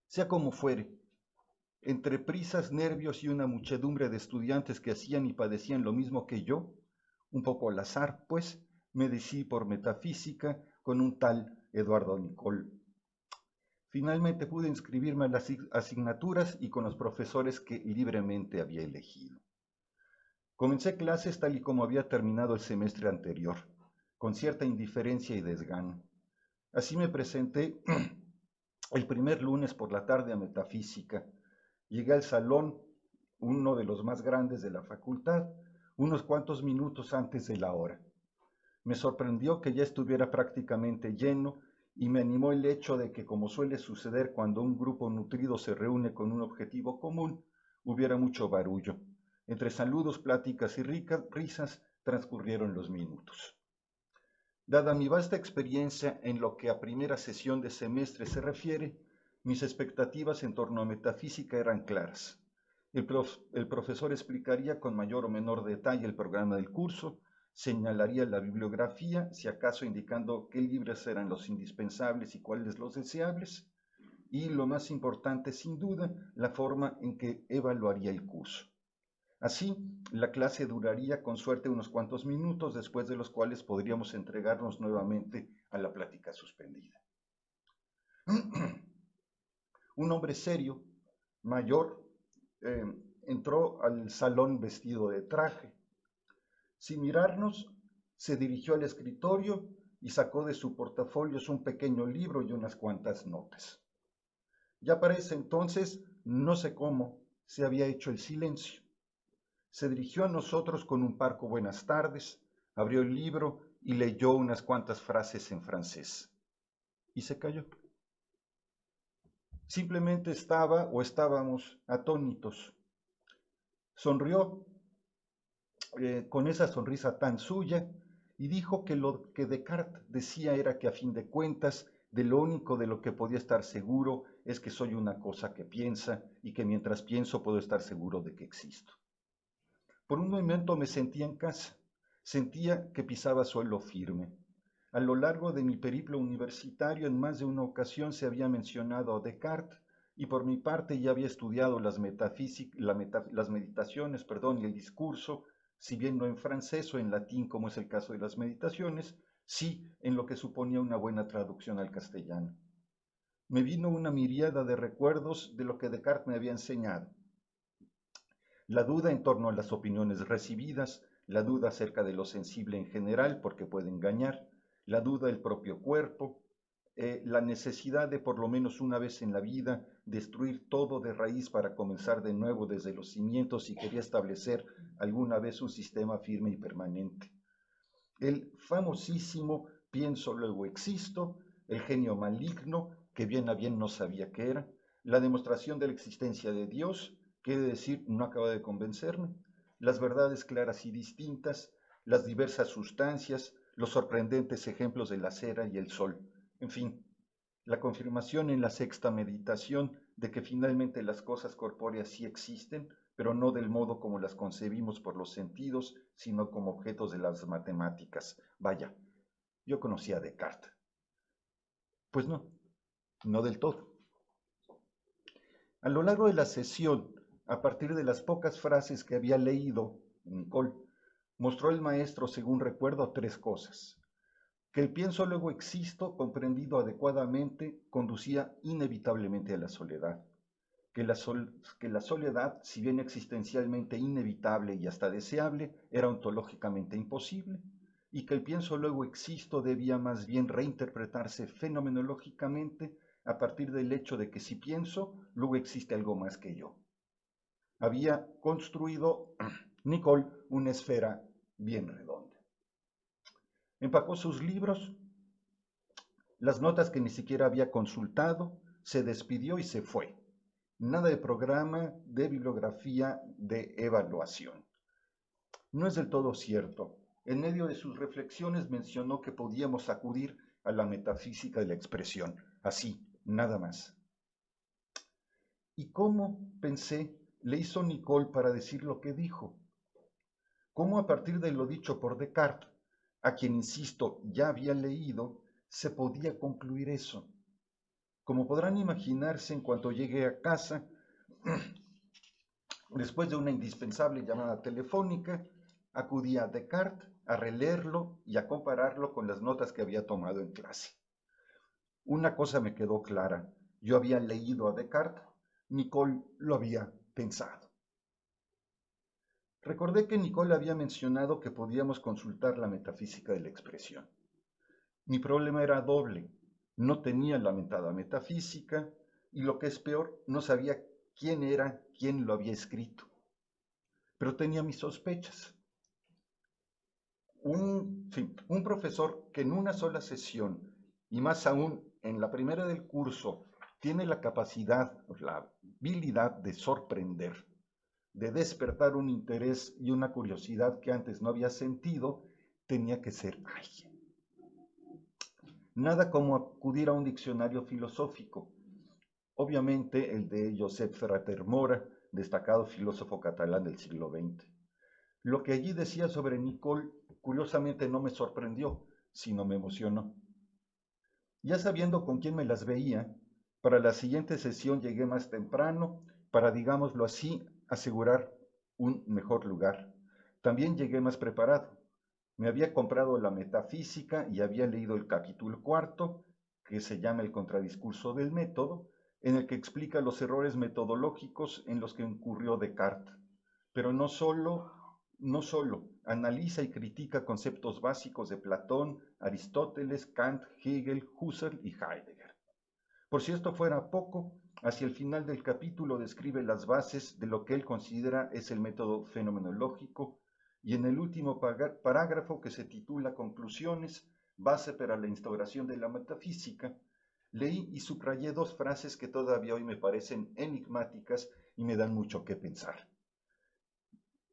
Sea como fuere, entre prisas, nervios y una muchedumbre de estudiantes que hacían y padecían lo mismo que yo, un poco al azar, pues, me decidí por metafísica con un tal Eduardo Nicole. Finalmente pude inscribirme a las asignaturas y con los profesores que libremente había elegido. Comencé clases tal y como había terminado el semestre anterior, con cierta indiferencia y desgano. Así me presenté el primer lunes por la tarde a metafísica. Llegué al salón, uno de los más grandes de la facultad, unos cuantos minutos antes de la hora. Me sorprendió que ya estuviera prácticamente lleno y me animó el hecho de que, como suele suceder cuando un grupo nutrido se reúne con un objetivo común, hubiera mucho barullo. Entre saludos, pláticas y risas transcurrieron los minutos. Dada mi vasta experiencia en lo que a primera sesión de semestre se refiere, mis expectativas en torno a metafísica eran claras. El profesor explicaría con mayor o menor detalle el programa del curso, señalaría la bibliografía, si acaso indicando qué libros eran los indispensables y cuáles los deseables, y lo más importante, sin duda, la forma en que evaluaría el curso. Así, la clase duraría con suerte unos cuantos minutos, después de los cuales podríamos entregarnos nuevamente a la plática suspendida. Un hombre serio, mayor, entró al salón vestido de traje. Sin mirarnos, se dirigió al escritorio y sacó de su portafolio un pequeño libro y unas cuantas notas. Ya para ese entonces, no sé cómo, se había hecho el silencio. Se dirigió a nosotros con un parco buenas tardes, abrió el libro y leyó unas cuantas frases en francés. Y se calló. Simplemente estábamos atónitos. Sonrió con esa sonrisa tan suya y dijo que lo que Descartes decía era que, a fin de cuentas, de lo único de lo que podía estar seguro es que soy una cosa que piensa y que mientras pienso puedo estar seguro de que existo. Por un momento me sentía en casa, sentía que pisaba suelo firme. A lo largo de mi periplo universitario, en más de una ocasión se había mencionado a Descartes, y por mi parte ya había estudiado las meditaciones, y el discurso, si bien no en francés o en latín como es el caso de las meditaciones, sí en lo que suponía una buena traducción al castellano. Me vino una miríada de recuerdos de lo que Descartes me había enseñado. La duda en torno a las opiniones recibidas, la duda acerca de lo sensible en general porque puede engañar, la duda del propio cuerpo, la necesidad de por lo menos una vez en la vida destruir todo de raíz para comenzar de nuevo desde los cimientos y quería establecer alguna vez un sistema firme y permanente. El famosísimo pienso luego existo, el genio maligno, que bien a bien no sabía qué era, la demostración de la existencia de Dios, que he de decir no acaba de convencerme, las verdades claras y distintas, las diversas sustancias, los sorprendentes ejemplos de la cera y el sol, en fin, la confirmación en la sexta meditación de que finalmente las cosas corpóreas sí existen, pero no del modo como las concebimos por los sentidos, sino como objetos de las matemáticas. Vaya, yo conocía a Descartes. Pues no, no del todo. A lo largo de la sesión, a partir de las pocas frases que había leído, Nicole, mostró el maestro, según recuerdo, 3 cosas. Que el pienso luego existo, comprendido adecuadamente, conducía inevitablemente a la soledad. Que la soledad, si bien existencialmente inevitable y hasta deseable, era ontológicamente imposible, y que el pienso luego existo debía más bien reinterpretarse fenomenológicamente a partir del hecho de que si pienso, luego existe algo más que yo. Había construido Nicole una esfera bien redonda. Empacó sus libros, las notas que ni siquiera había consultado, se despidió y se fue. Nada de programa, de bibliografía, de evaluación. No es del todo cierto. En medio de sus reflexiones mencionó que podíamos acudir a la metafísica de la expresión, así, nada más. ¿Y cómo, pensé, le hizo Nicole para decir lo que dijo? ¿Cómo a partir de lo dicho por Descartes, a quien, insisto, ya había leído, se podía concluir eso? Como podrán imaginarse, en cuanto llegué a casa, después de una indispensable llamada telefónica, acudí a Descartes a releerlo y a compararlo con las notas que había tomado en clase. Una cosa me quedó clara: yo había leído a Descartes, Nicole lo había pensado. Recordé que Nicole había mencionado que podíamos consultar la metafísica de la expresión. Mi problema era doble: no tenía la mentada metafísica y, lo que es peor, no sabía quién era quien lo había escrito. Pero tenía mis sospechas. Un profesor que en una sola sesión, y más aún en la primera del curso, tiene la capacidad, la habilidad de sorprender, de despertar un interés y una curiosidad que antes no había sentido, tenía que ser alguien. Nada como acudir a un diccionario filosófico, obviamente el de Josep Ferrater Mora, destacado filósofo catalán del siglo XX. Lo que allí decía sobre Nicole, curiosamente, no me sorprendió, sino me emocionó. Ya sabiendo con quién me las veía, para la siguiente sesión llegué más temprano para, digámoslo así, asegurar un mejor lugar. También llegué más preparado. Me había comprado la metafísica y había leído el capítulo 4, que se llama El contradiscurso del método, en el que explica los errores metodológicos en los que incurrió Descartes. Pero no solo, analiza y critica conceptos básicos de Platón, Aristóteles, Kant, Hegel, Husserl y Heidegger. Por si esto fuera poco, hacia el final del capítulo describe las bases de lo que él considera es el método fenomenológico, y en el último parágrafo, que se titula Conclusiones, base para la instauración de la metafísica, leí y subrayé 2 frases que todavía hoy me parecen enigmáticas y me dan mucho que pensar.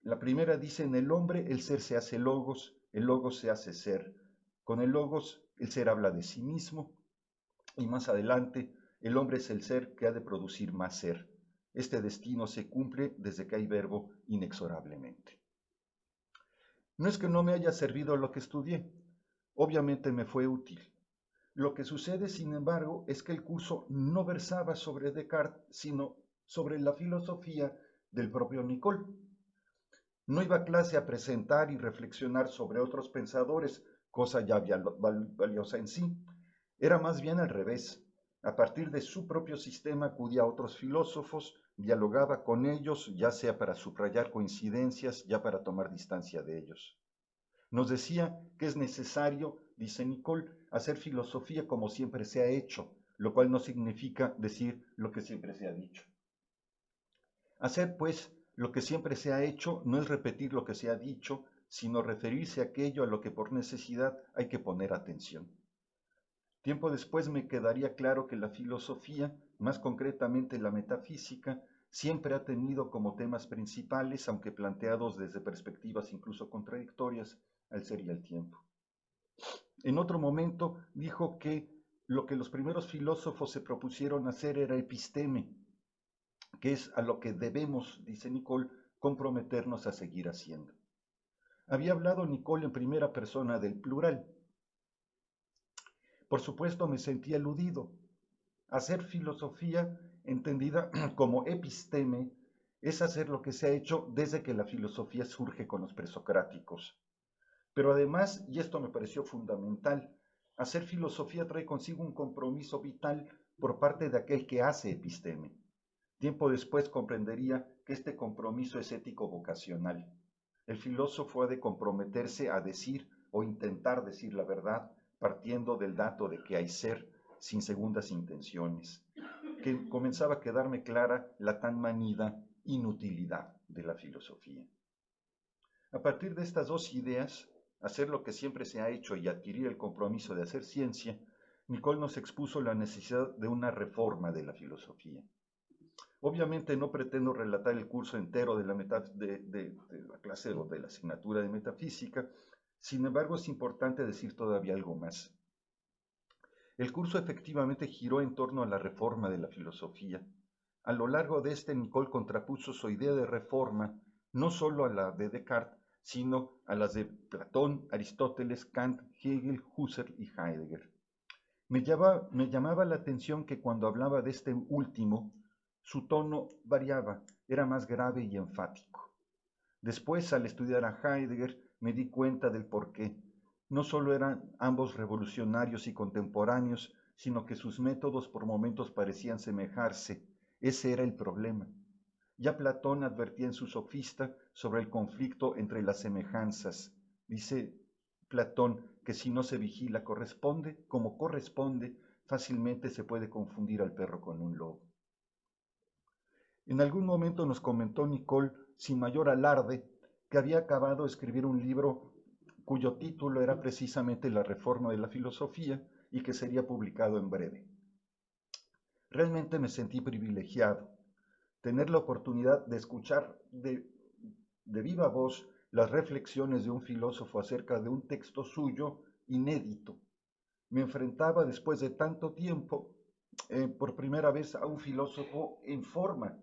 La primera dice: en el hombre el ser se hace logos, el logos se hace ser. Con el logos el ser habla de sí mismo, y más adelante, el hombre es el ser que ha de producir más ser. Este destino se cumple desde que hay verbo inexorablemente. No es que no me haya servido lo que estudié, obviamente me fue útil. Lo que sucede, sin embargo, es que el curso no versaba sobre Descartes, sino sobre la filosofía del propio Nicole. No iba a clase a presentar y reflexionar sobre otros pensadores, cosa ya valiosa en sí. Era más bien al revés. A partir de su propio sistema acudía a otros filósofos, dialogaba con ellos, ya sea para subrayar coincidencias, ya para tomar distancia de ellos. Nos decía que es necesario dice Nicole, hacer filosofía como siempre se ha hecho, lo cual no significa decir lo que siempre se ha dicho. Hacer, pues, lo que siempre se ha hecho no es repetir lo que se ha dicho, sino referirse a aquello a lo que por necesidad hay que poner atención. Tiempo después me quedaría claro que la filosofía, más concretamente la metafísica, siempre ha tenido como temas principales, aunque planteados desde perspectivas incluso contradictorias, al ser y al tiempo. En otro momento dijo que lo que los primeros filósofos se propusieron hacer era episteme, que es a lo que debemos, dice Nicole, comprometernos a seguir haciendo. Había hablado Nicole en primera persona del plural. Por supuesto me sentí aludido. Hacer filosofía, entendida como episteme, es hacer lo que se ha hecho desde que la filosofía surge con los presocráticos. Pero además, y esto me pareció fundamental, hacer filosofía trae consigo un compromiso vital por parte de aquel que hace episteme. Tiempo después comprendería que este compromiso es ético-vocacional. El filósofo ha de comprometerse a decir o intentar decir la verdad, partiendo del dato de que hay ser, sin segundas intenciones, que comenzaba a quedarme clara la tan manida inutilidad de la filosofía. A partir de estas dos ideas, hacer lo que siempre se ha hecho y adquirir el compromiso de hacer ciencia, Nicole nos expuso la necesidad de una reforma de la filosofía. Obviamente no pretendo relatar el curso entero de la clase o de la asignatura de metafísica, sin embargo es importante decir todavía algo más. El curso efectivamente giró en torno a la reforma de la filosofía. A lo largo de este, Nicole contrapuso su idea de reforma no solo a la de Descartes, sino a las de Platón, Aristóteles, Kant, Hegel, Husserl y Heidegger. Me llamaba la atención que cuando hablaba de este último, su tono variaba, era más grave y enfático. Después, al estudiar a Heidegger, me di cuenta del porqué. No solo eran ambos revolucionarios y contemporáneos, sino que sus métodos por momentos parecían semejarse. Ese era el problema. Ya Platón advertía en su Sofista sobre el conflicto entre las semejanzas. Dice Platón que si no se vigila como corresponde, fácilmente se puede confundir al perro con un lobo. En algún momento nos comentó Nicole, sin mayor alarde, que había acabado de escribir un libro cuyo título era precisamente La reforma de la filosofía y que sería publicado en breve. Realmente me sentí privilegiado. Tener la oportunidad de escuchar de viva voz las reflexiones de un filósofo acerca de un texto suyo inédito. Me enfrentaba después de tanto tiempo por primera vez a un filósofo en forma,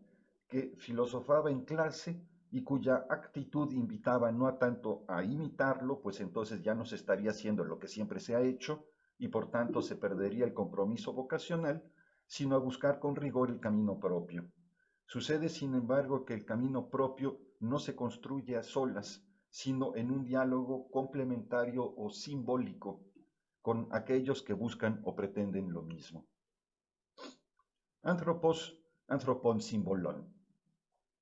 que filosofaba en clase y cuya actitud invitaba no a tanto a imitarlo, pues entonces ya no se estaría haciendo lo que siempre se ha hecho y por tanto se perdería el compromiso vocacional, sino a buscar con rigor el camino propio. Sucede, sin embargo, que el camino propio no se construye a solas, sino en un diálogo complementario o simbólico con aquellos que buscan o pretenden lo mismo. Anthropon symbolon.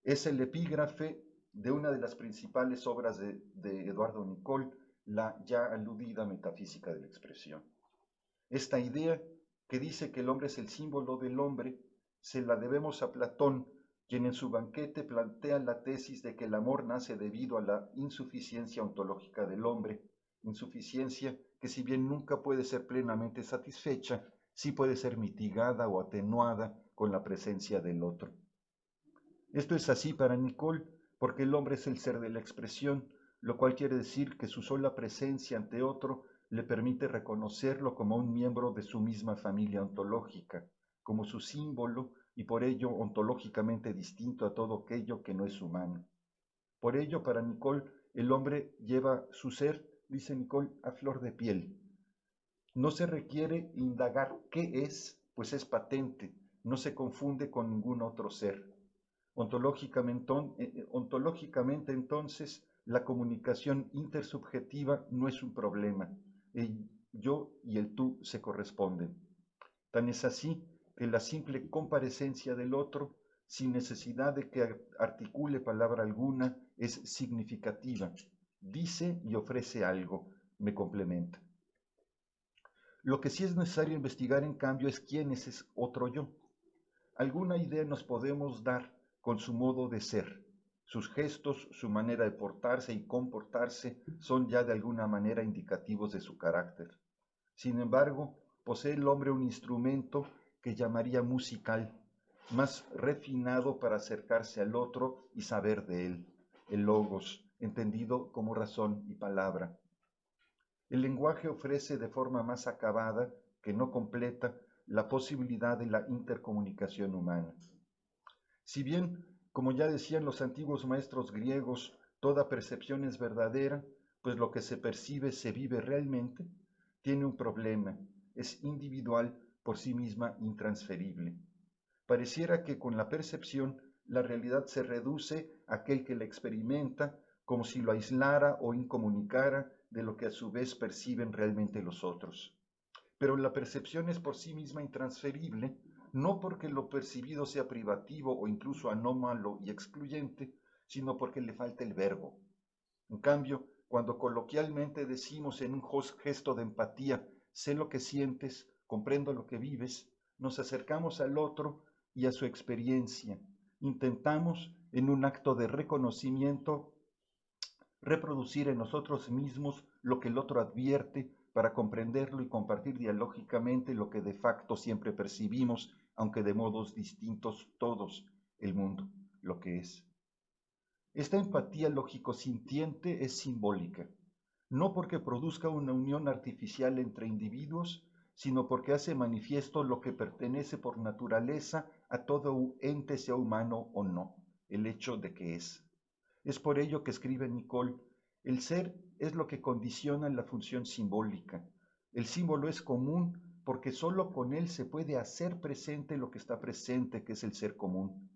Es el epígrafe de una de las principales obras de Eduardo Nicole, la ya aludida metafísica de la expresión. Esta idea, que dice que el hombre es el símbolo del hombre, se la debemos a Platón, quien en su banquete plantea la tesis de que el amor nace debido a la insuficiencia ontológica del hombre, insuficiencia que si bien nunca puede ser plenamente satisfecha, sí puede ser mitigada o atenuada con la presencia del otro. Esto es así para Nicole, porque el hombre es el ser de la expresión, lo cual quiere decir que su sola presencia ante otro le permite reconocerlo como un miembro de su misma familia ontológica, como su símbolo y por ello ontológicamente distinto a todo aquello que no es humano. Por ello, para Nicole, el hombre lleva su ser, dice Nicole, a flor de piel. No se requiere indagar qué es, pues es patente, no se confunde con ningún otro ser. Ontológicamente, entonces, la comunicación intersubjetiva no es un problema. El yo y el tú se corresponden. Tan es así que la simple comparecencia del otro, sin necesidad de que articule palabra alguna, es significativa. Dice y ofrece algo, me complementa. Lo que sí es necesario investigar, en cambio, es quién es ese otro yo. Alguna idea nos podemos dar con su modo de ser. Sus gestos, su manera de portarse y comportarse son ya de alguna manera indicativos de su carácter. Sin embargo, posee el hombre un instrumento que llamaría musical, más refinado para acercarse al otro y saber de él, el logos, entendido como razón y palabra. El lenguaje ofrece de forma más acabada, que no completa, la posibilidad de la intercomunicación humana. Si bien, como ya decían los antiguos maestros griegos, toda percepción es verdadera, pues lo que se percibe se vive realmente, tiene un problema, es individual, por sí misma intransferible. Pareciera que con la percepción la realidad se reduce a aquel que la experimenta, como si lo aislara o incomunicara de lo que a su vez perciben realmente los otros. Pero la percepción es por sí misma intransferible, no porque lo percibido sea privativo o incluso anómalo y excluyente, sino porque le falta el verbo. En cambio, cuando coloquialmente decimos en un gesto de empatía, sé lo que sientes, comprendo lo que vives, nos acercamos al otro y a su experiencia. Intentamos, en un acto de reconocimiento, reproducir en nosotros mismos lo que el otro advierte para comprenderlo y compartir dialógicamente lo que de facto siempre percibimos, aunque de modos distintos todos, el mundo, lo que es. Esta empatía lógico-sintiente es simbólica, no porque produzca una unión artificial entre individuos, sino porque hace manifiesto lo que pertenece por naturaleza a todo ente, sea humano o no, el hecho de que es. Es por ello que escribe Nicole, el ser es lo que condiciona la función simbólica. El símbolo es común porque sólo con él se puede hacer presente lo que está presente, que es el ser común.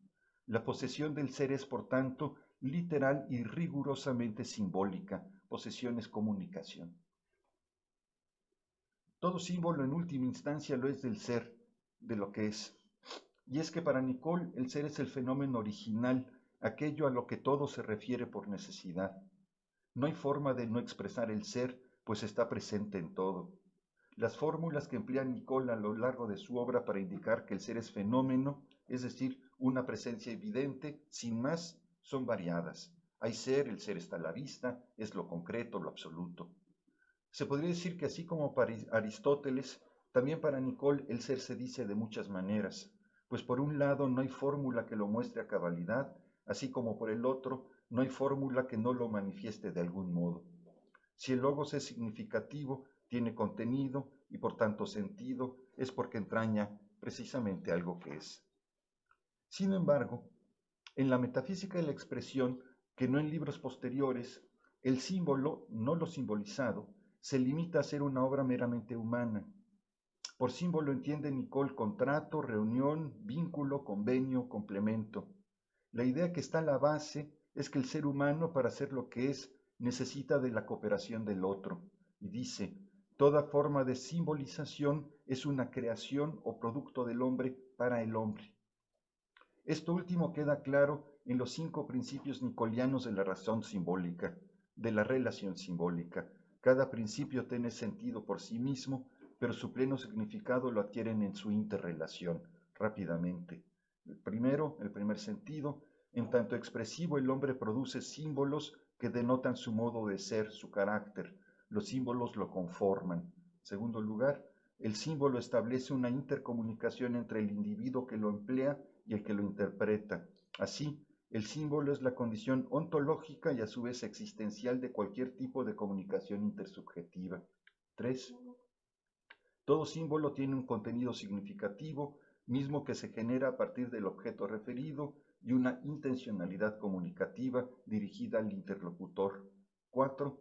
La posesión del ser es, por tanto, literal y rigurosamente simbólica. Posesión es comunicación. Todo símbolo en última instancia lo es del ser, de lo que es. Y es que para Nicole el ser es el fenómeno original, aquello a lo que todo se refiere por necesidad. No hay forma de no expresar el ser, pues está presente en todo. Las fórmulas que emplea Nicole a lo largo de su obra para indicar que el ser es fenómeno, es decir, una presencia evidente, sin más, son variadas. Hay ser, el ser está a la vista, es lo concreto, lo absoluto. Se podría decir que así como para Aristóteles, también para Nicole el ser se dice de muchas maneras, pues por un lado no hay fórmula que lo muestre a cabalidad, así como por el otro no hay fórmula que no lo manifieste de algún modo. Si el logos es significativo, tiene contenido y por tanto sentido, es porque entraña precisamente algo que es. Sin embargo, en la metafísica de la expresión, que no en libros posteriores, el símbolo, no lo simbolizado, se limita a ser una obra meramente humana. Por símbolo entiende Nicole contrato, reunión, vínculo, convenio, complemento. La idea que está a la base es que el ser humano, para ser lo que es, necesita de la cooperación del otro. Y dice, toda forma de simbolización es una creación o producto del hombre para el hombre. Esto último queda claro en los 5 principios nicolianos de la razón simbólica, de la relación simbólica. Cada principio tiene sentido por sí mismo, pero su pleno significado lo adquieren en su interrelación, rápidamente. El primer sentido, en tanto expresivo, el hombre produce símbolos que denotan su modo de ser, su carácter. Los símbolos lo conforman. Segundo lugar, el símbolo establece una intercomunicación entre el individuo que lo emplea y el que lo interpreta. Así, el símbolo es la condición ontológica y a su vez existencial de cualquier tipo de comunicación intersubjetiva. 3. Todo símbolo tiene un contenido significativo, mismo que se genera a partir del objeto referido y una intencionalidad comunicativa dirigida al interlocutor. 4.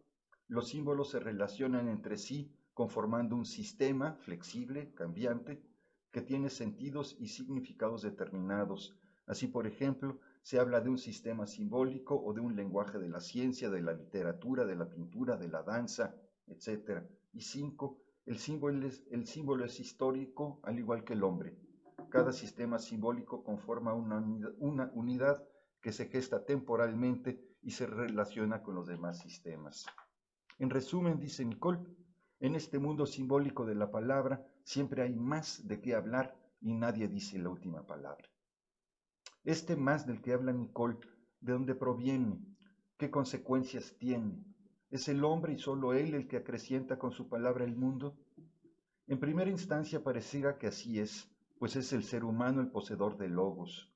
Los símbolos se relacionan entre sí conformando un sistema flexible, cambiante, que tiene sentidos y significados determinados. Así, por ejemplo, se habla de un sistema simbólico o de un lenguaje de la ciencia, de la literatura, de la pintura, de la danza, etc. Y 5. El símbolo es histórico, al igual que el hombre. Cada sistema simbólico conforma una unidad que se gesta temporalmente y se relaciona con los demás sistemas. En resumen, dice Nicole, En este mundo simbólico de la palabra siempre hay más de qué hablar y nadie dice la última palabra. Este más del que habla Nicole, ¿de dónde proviene? ¿Qué consecuencias tiene? ¿Es el hombre y solo él el que acrecienta con su palabra el mundo? En primera instancia pareciera que así es, pues es el ser humano el poseedor del logos.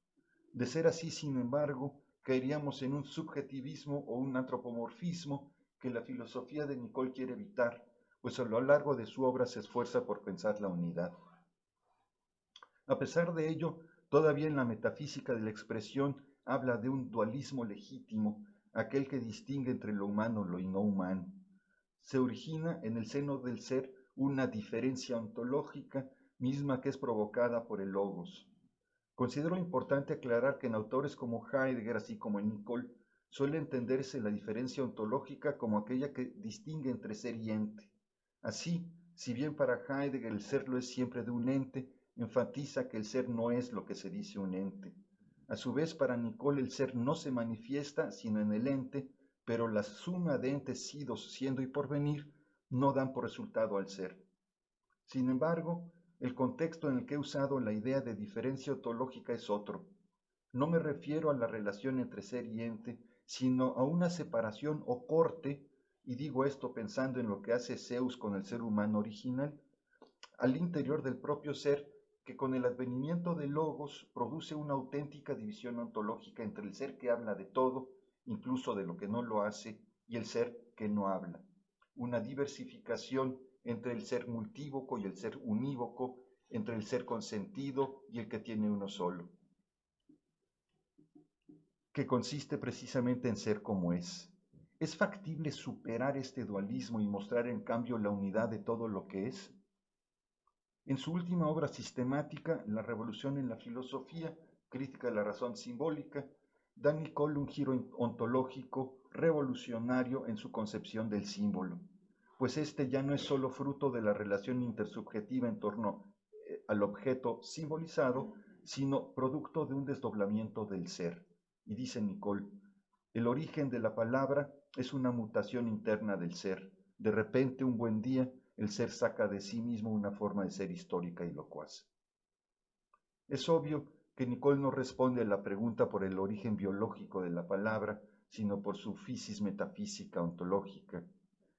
De ser así, sin embargo, caeríamos en un subjetivismo o un antropomorfismo que la filosofía de Nicole quiere evitar, pues a lo largo de su obra se esfuerza por pensar la unidad. A pesar de ello, todavía en la metafísica de la expresión habla de un dualismo legítimo, aquel que distingue entre lo humano y lo no humano. Se origina en el seno del ser una diferencia ontológica misma que es provocada por el logos. Considero importante aclarar que en autores como Heidegger, así como en Nicole, suele entenderse la diferencia ontológica como aquella que distingue entre ser y ente. Así, si bien para Heidegger el ser lo es siempre de un ente, enfatiza que el ser no es lo que se dice un ente. A su vez, para Nicole el ser no se manifiesta sino en el ente, pero la suma de entes sidos, siendo y porvenir no dan por resultado al ser. Sin embargo, el contexto en el que he usado la idea de diferencia ontológica es otro. No me refiero a la relación entre ser y ente, sino a una separación o corte, y digo esto pensando en lo que hace Zeus con el ser humano original, al interior del propio ser, que con el advenimiento de Logos produce una auténtica división ontológica entre el ser que habla de todo, incluso de lo que no lo hace, y el ser que no habla. Una diversificación entre el ser multívoco y el ser unívoco, entre el ser consentido y el que tiene uno solo, que consiste precisamente en ser como es. ¿Es factible superar este dualismo y mostrar en cambio la unidad de todo lo que es? En su última obra sistemática, La revolución en la filosofía, crítica de la razón simbólica, da Nicole un giro ontológico revolucionario en su concepción del símbolo, pues este ya no es solo fruto de la relación intersubjetiva en torno al objeto simbolizado, sino producto de un desdoblamiento del ser. Y dice Nicole, el origen de la palabra es una mutación interna del ser. De repente, un buen día, el ser saca de sí mismo una forma de ser histórica y locuaz. Es obvio que Nicole no responde a la pregunta por el origen biológico de la palabra, sino por su fisis metafísica ontológica.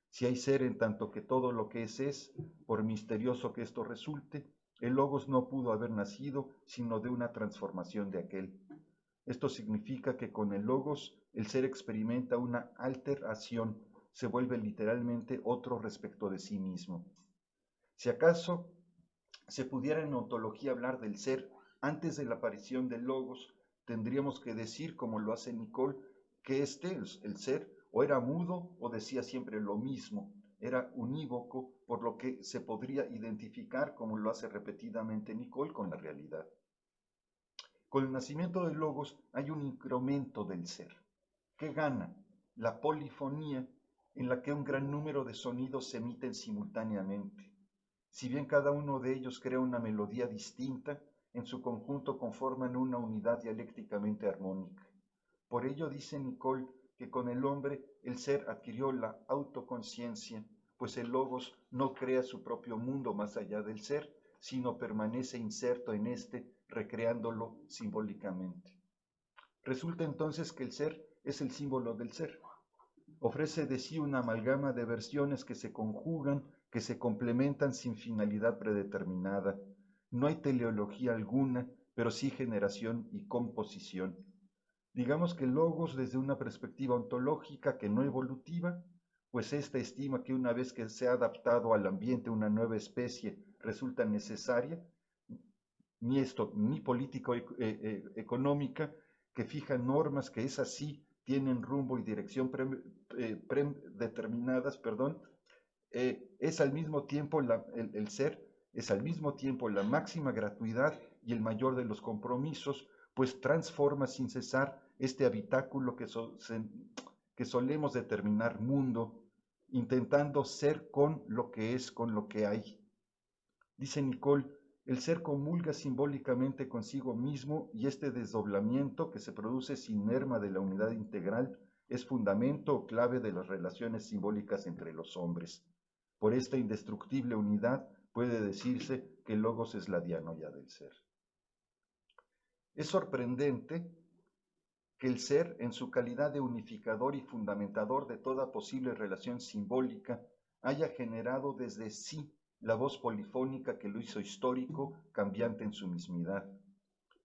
Si hay ser en tanto que todo lo que es, por misterioso que esto resulte, el logos no pudo haber nacido sino de una transformación de aquel. Esto significa que con el logos el ser experimenta una alteración, se vuelve literalmente otro respecto de sí mismo. Si acaso se pudiera en ontología hablar del ser antes de la aparición del logos, tendríamos que decir, como lo hace Nicole, que el ser, o era mudo o decía siempre lo mismo, era unívoco, por lo que se podría identificar, como lo hace repetidamente Nicole, con la realidad. Con el nacimiento del logos hay un incremento del ser. ¿Qué gana? La polifonía, en la que un gran número de sonidos se emiten simultáneamente. Si bien cada uno de ellos crea una melodía distinta, en su conjunto conforman una unidad dialécticamente armónica. Por ello dice Nicole que con el hombre el ser adquirió la autoconciencia, pues el logos no crea su propio mundo más allá del ser, sino permanece inserto en éste, recreándolo simbólicamente. Resulta entonces que el ser es el símbolo del ser. Ofrece de sí una amalgama de versiones que se conjugan, que se complementan sin finalidad predeterminada. No hay teleología alguna, pero sí generación y composición. Digamos que el logos desde una perspectiva ontológica que no evolutiva, pues ésta estima que una vez que se ha adaptado al ambiente una nueva especie resulta necesaria, ni político-económica, que fija normas que es así, tienen rumbo y dirección predeterminadas, es al mismo tiempo el ser, es al mismo tiempo la máxima gratuidad y el mayor de los compromisos, pues transforma sin cesar este habitáculo que solemos determinar mundo, intentando ser con lo que es, con lo que hay. Dice Nicole, el ser comulga simbólicamente consigo mismo y este desdoblamiento que se produce sin merma de la unidad integral es fundamento o clave de las relaciones simbólicas entre los hombres. Por esta indestructible unidad puede decirse que el logos es la dianoia del ser. Es sorprendente que el ser, en su calidad de unificador y fundamentador de toda posible relación simbólica, haya generado desde sí la voz polifónica que lo hizo histórico, cambiante en su mismidad.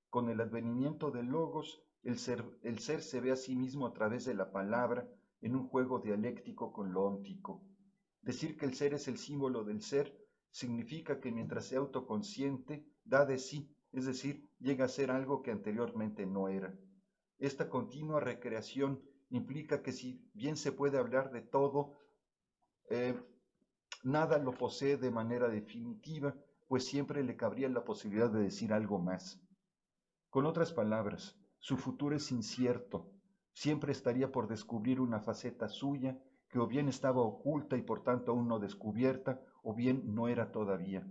Con el advenimiento del logos, el ser se ve a sí mismo a través de la palabra en un juego dialéctico con lo óntico. Decir que el ser es el símbolo del ser significa que mientras sea autoconsciente, da de sí, es decir, llega a ser algo que anteriormente no era. Esta continua recreación implica que si bien se puede hablar de todo, nada lo posee de manera definitiva, pues siempre le cabría la posibilidad de decir algo más. Con otras palabras, su futuro es incierto, siempre estaría por descubrir una faceta suya que o bien estaba oculta y por tanto aún no descubierta, o bien no era todavía.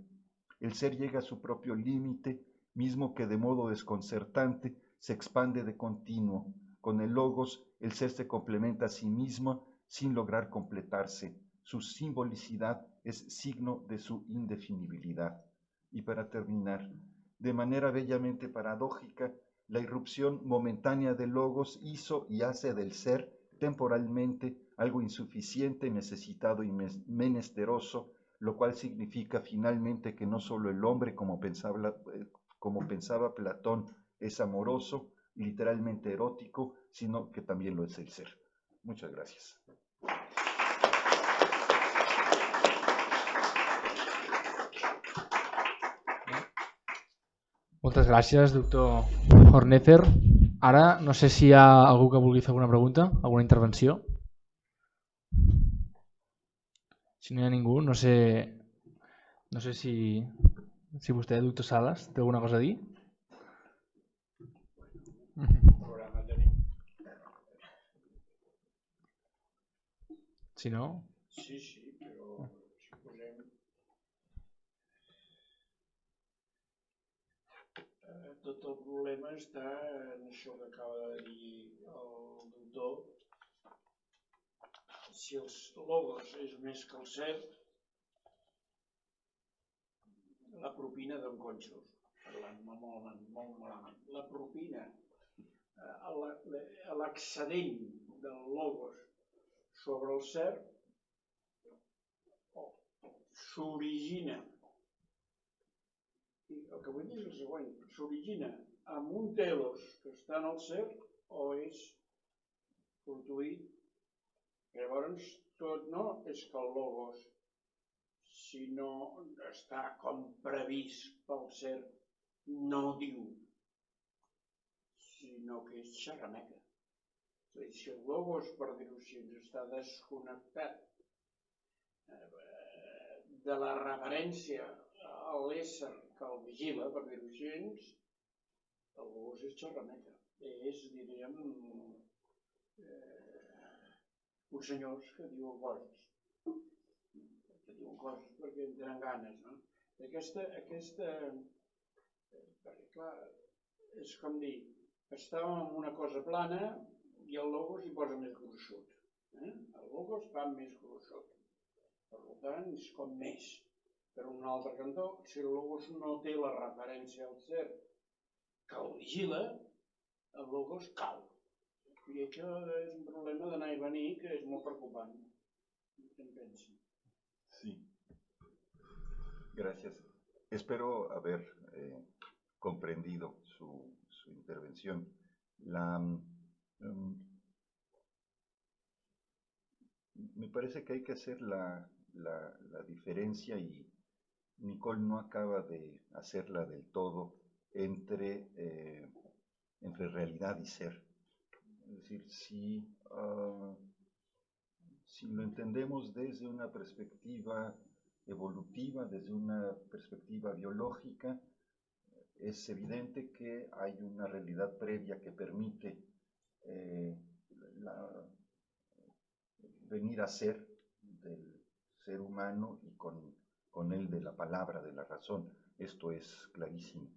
El ser llega a su propio límite, mismo que de modo desconcertante se expande de continuo. Con el logos, el ser se complementa a sí mismo sin lograr completarse. Su simbolicidad es signo de su indefinibilidad. Y para terminar, de manera bellamente paradójica, la irrupción momentánea del logos hizo y hace del ser temporalmente algo insuficiente, necesitado y menesteroso, lo cual significa finalmente que no solo el hombre, como pensaba Platón, es amoroso y literalmente erótico, sino que también lo es el ser. Muchas gracias. Moltes gràcies, doctor Hornefer. Ara, no sé si hi ha algú que vulgui fer alguna pregunta, alguna intervenció. Si no hi ha ningú, no sé si vostè, doctor Sales, té alguna cosa a dir. Si no... Sí, però si posem... Tot el problema està en això que acaba de dir el doctor. Si els logos és més que el cert, la propina d'en Conxos, parlant molt malament. La propina, l'excedent del logos sobre el cert s'origina, el que vull dir és el següent, s'origina amb un telos que està en el cert o és fortuït. Llavors, tot no és que el logos, si no està com previst pel cert, no diu, sinó que és xerrameca. És a dir, si el logos, per dir-ho així, està desconnectat de la referència a l'ésser que el vigila, per dir-ho així, el logos és xerrameca. És, diríem, uns senyors que diuen coses. Que diuen coses perquè en tenen ganes, no? Perquè, clar, és com dir, estàvem en una cosa plana i el logos hi posa més gruixut. El logos va més gruixut. Per tant, és com més. Per un altre cantó, si el logos no té la referència al cert que el vigila, el logos cau. I això és un problema d'anar i venir que és molt preocupant. Què en pensa? Sí. Gracias. Espero haber comprendido su intervención. Me parece que hay que hacer la diferencia, y Nicole no acaba de hacerla del todo, entre realidad y ser. Es decir, si lo entendemos desde una perspectiva evolutiva, desde una perspectiva biológica, es evidente que hay una realidad previa que permite venir a ser del ser humano y con él de la palabra, de la razón. Esto es clarísimo.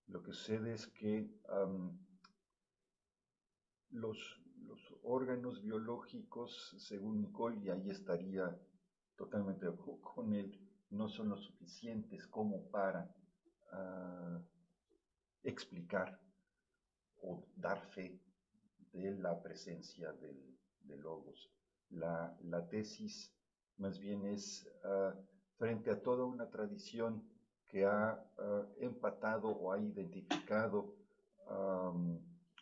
Lo que sucede es que los órganos biológicos, según Nicole, y ahí estaría totalmente de acuerdo con él, no son lo suficientes como para explicar o dar fe de la presencia del logos. La tesis más bien es frente a toda una tradición que ha empatado o ha identificado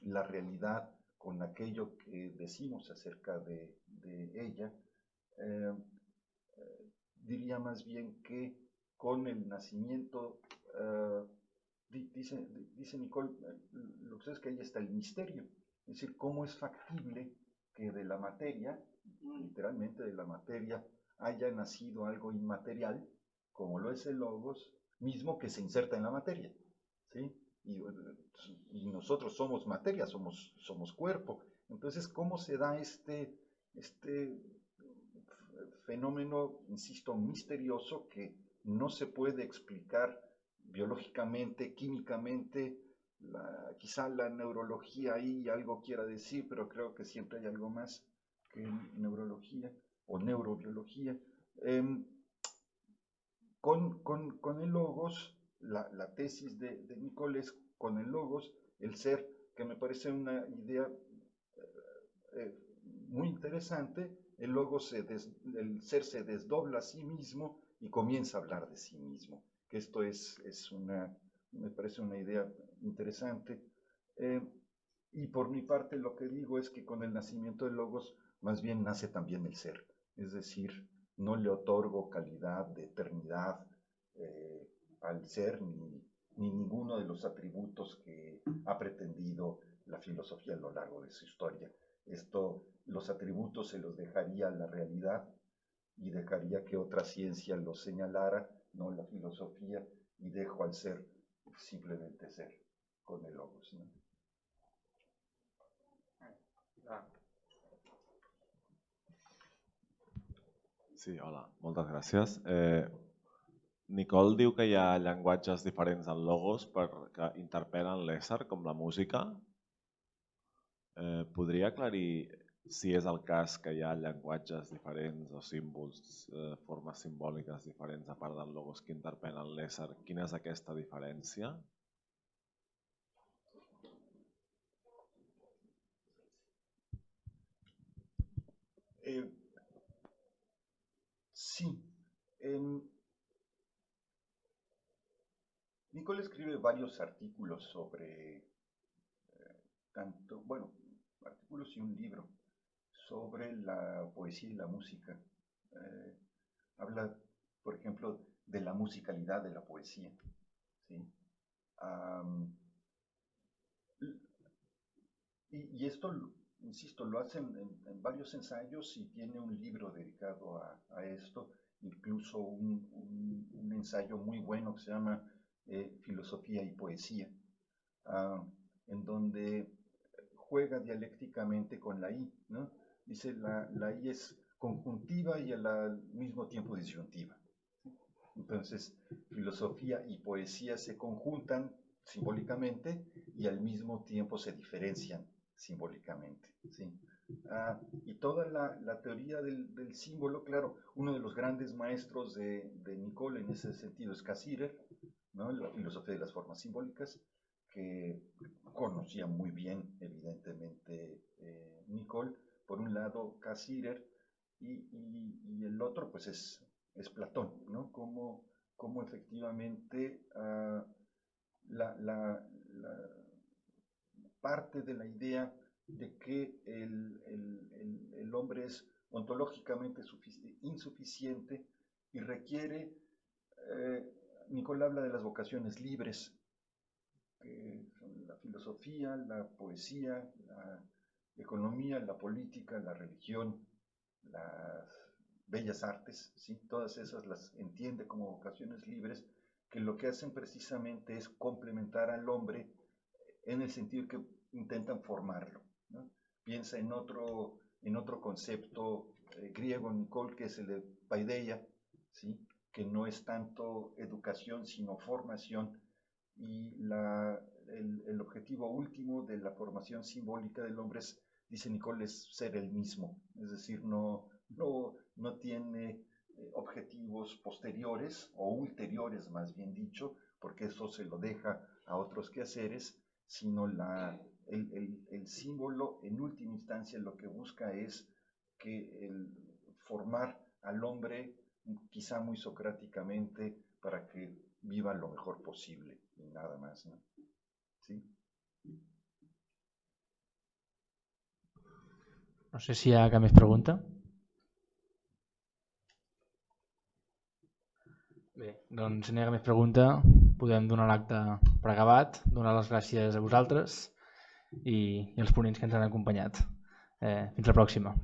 la realidad con aquello que decimos acerca de ella, diría más bien que con el nacimiento, dice Nicole, lo que sé es que ahí está el misterio, es decir, cómo es factible que de la materia, literalmente de la materia, haya nacido algo inmaterial, como lo es el logos, mismo que se inserta en la materia, ¿sí? Y nosotros somos materia, somos cuerpo. Entonces, ¿cómo se da este fenómeno, insisto, misterioso que no se puede explicar biológicamente, químicamente? Quizá la neurología ahí algo quiera decir, pero creo que siempre hay algo más que neurología o neurobiología. Con el logos, la tesis de Nicole es con el logos, el ser, que me parece una idea muy interesante. El logos, el ser se desdobla a sí mismo y comienza a hablar de sí mismo, que esto me parece una idea interesante. Y por mi parte lo que digo es que con el nacimiento del logos más bien nace también el ser, es decir, no le otorgo calidad de eternidad al ser ni ninguno de los atributos que ha pretendido la filosofía a lo largo de su historia. Los atributos se los dejaría a la realidad y dejaría que otra ciencia los señalara, no la filosofía, y dejo al ser simplemente ser con el logos, ¿no? Sí, hola, moltes gràcies. Nicole diu que hi ha llenguatges diferents en logos que interpel·len l'ésser, com la música. Podria aclarir si és el cas que hi ha llenguatges diferents o símbols, formes simbòliques diferents a part del logos que interpel·len l'ésser? Quina és aquesta diferència? Sí. Nicole escribe varios artículos sobre artículos y un libro sobre la poesía y la música. Habla, por ejemplo, de la musicalidad de la poesía, ¿sí? Y esto, insisto, lo hacen en varios ensayos y tiene un libro dedicado a esto, incluso un ensayo muy bueno que se llama Filosofía y Poesía, en donde juega dialécticamente con la I, ¿no? Dice la I es conjuntiva y al mismo tiempo disyuntiva. Entonces, filosofía y poesía se conjuntan simbólicamente y al mismo tiempo se diferencian simbólicamente, ¿sí? Y toda la teoría del símbolo, claro, uno de los grandes maestros de Nicole en ese sentido es Cassirer, ¿no? La filosofía de las formas simbólicas, que conocía muy bien, evidentemente, Nicole. Por un lado, Cassirer, y el otro, pues, es Platón, ¿no? Como efectivamente la parte de la idea de que el hombre es ontológicamente insuficiente y requiere, Nicole habla de las vocaciones libres, que son la filosofía, la poesía, la economía, la política, la religión, las bellas artes, ¿sí? Todas esas las entiende como vocaciones libres, que lo que hacen precisamente es complementar al hombre en el sentido que intentan formarlo, ¿no? Piensa en otro concepto griego, Nicole, que es el de paideia, ¿sí? Que no es tanto educación, sino formación, y el objetivo último de la formación simbólica del hombre es, dice Nicole, es ser el mismo, es decir, no tiene objetivos posteriores o ulteriores, más bien dicho, porque eso se lo deja a otros quehaceres, sino el símbolo en última instancia lo que busca es formar al hombre, quizá muy socráticamente, para que viva lo mejor posible y nada más, ¿no? ¿Sí? No sé si hi ha cap més pregunta. Bé, doncs si no hi ha cap més pregunta, podem donar l'acte per acabat, donar les gràcies a vosaltres i als ponents que ens han acompanyat. Fins la pròxima.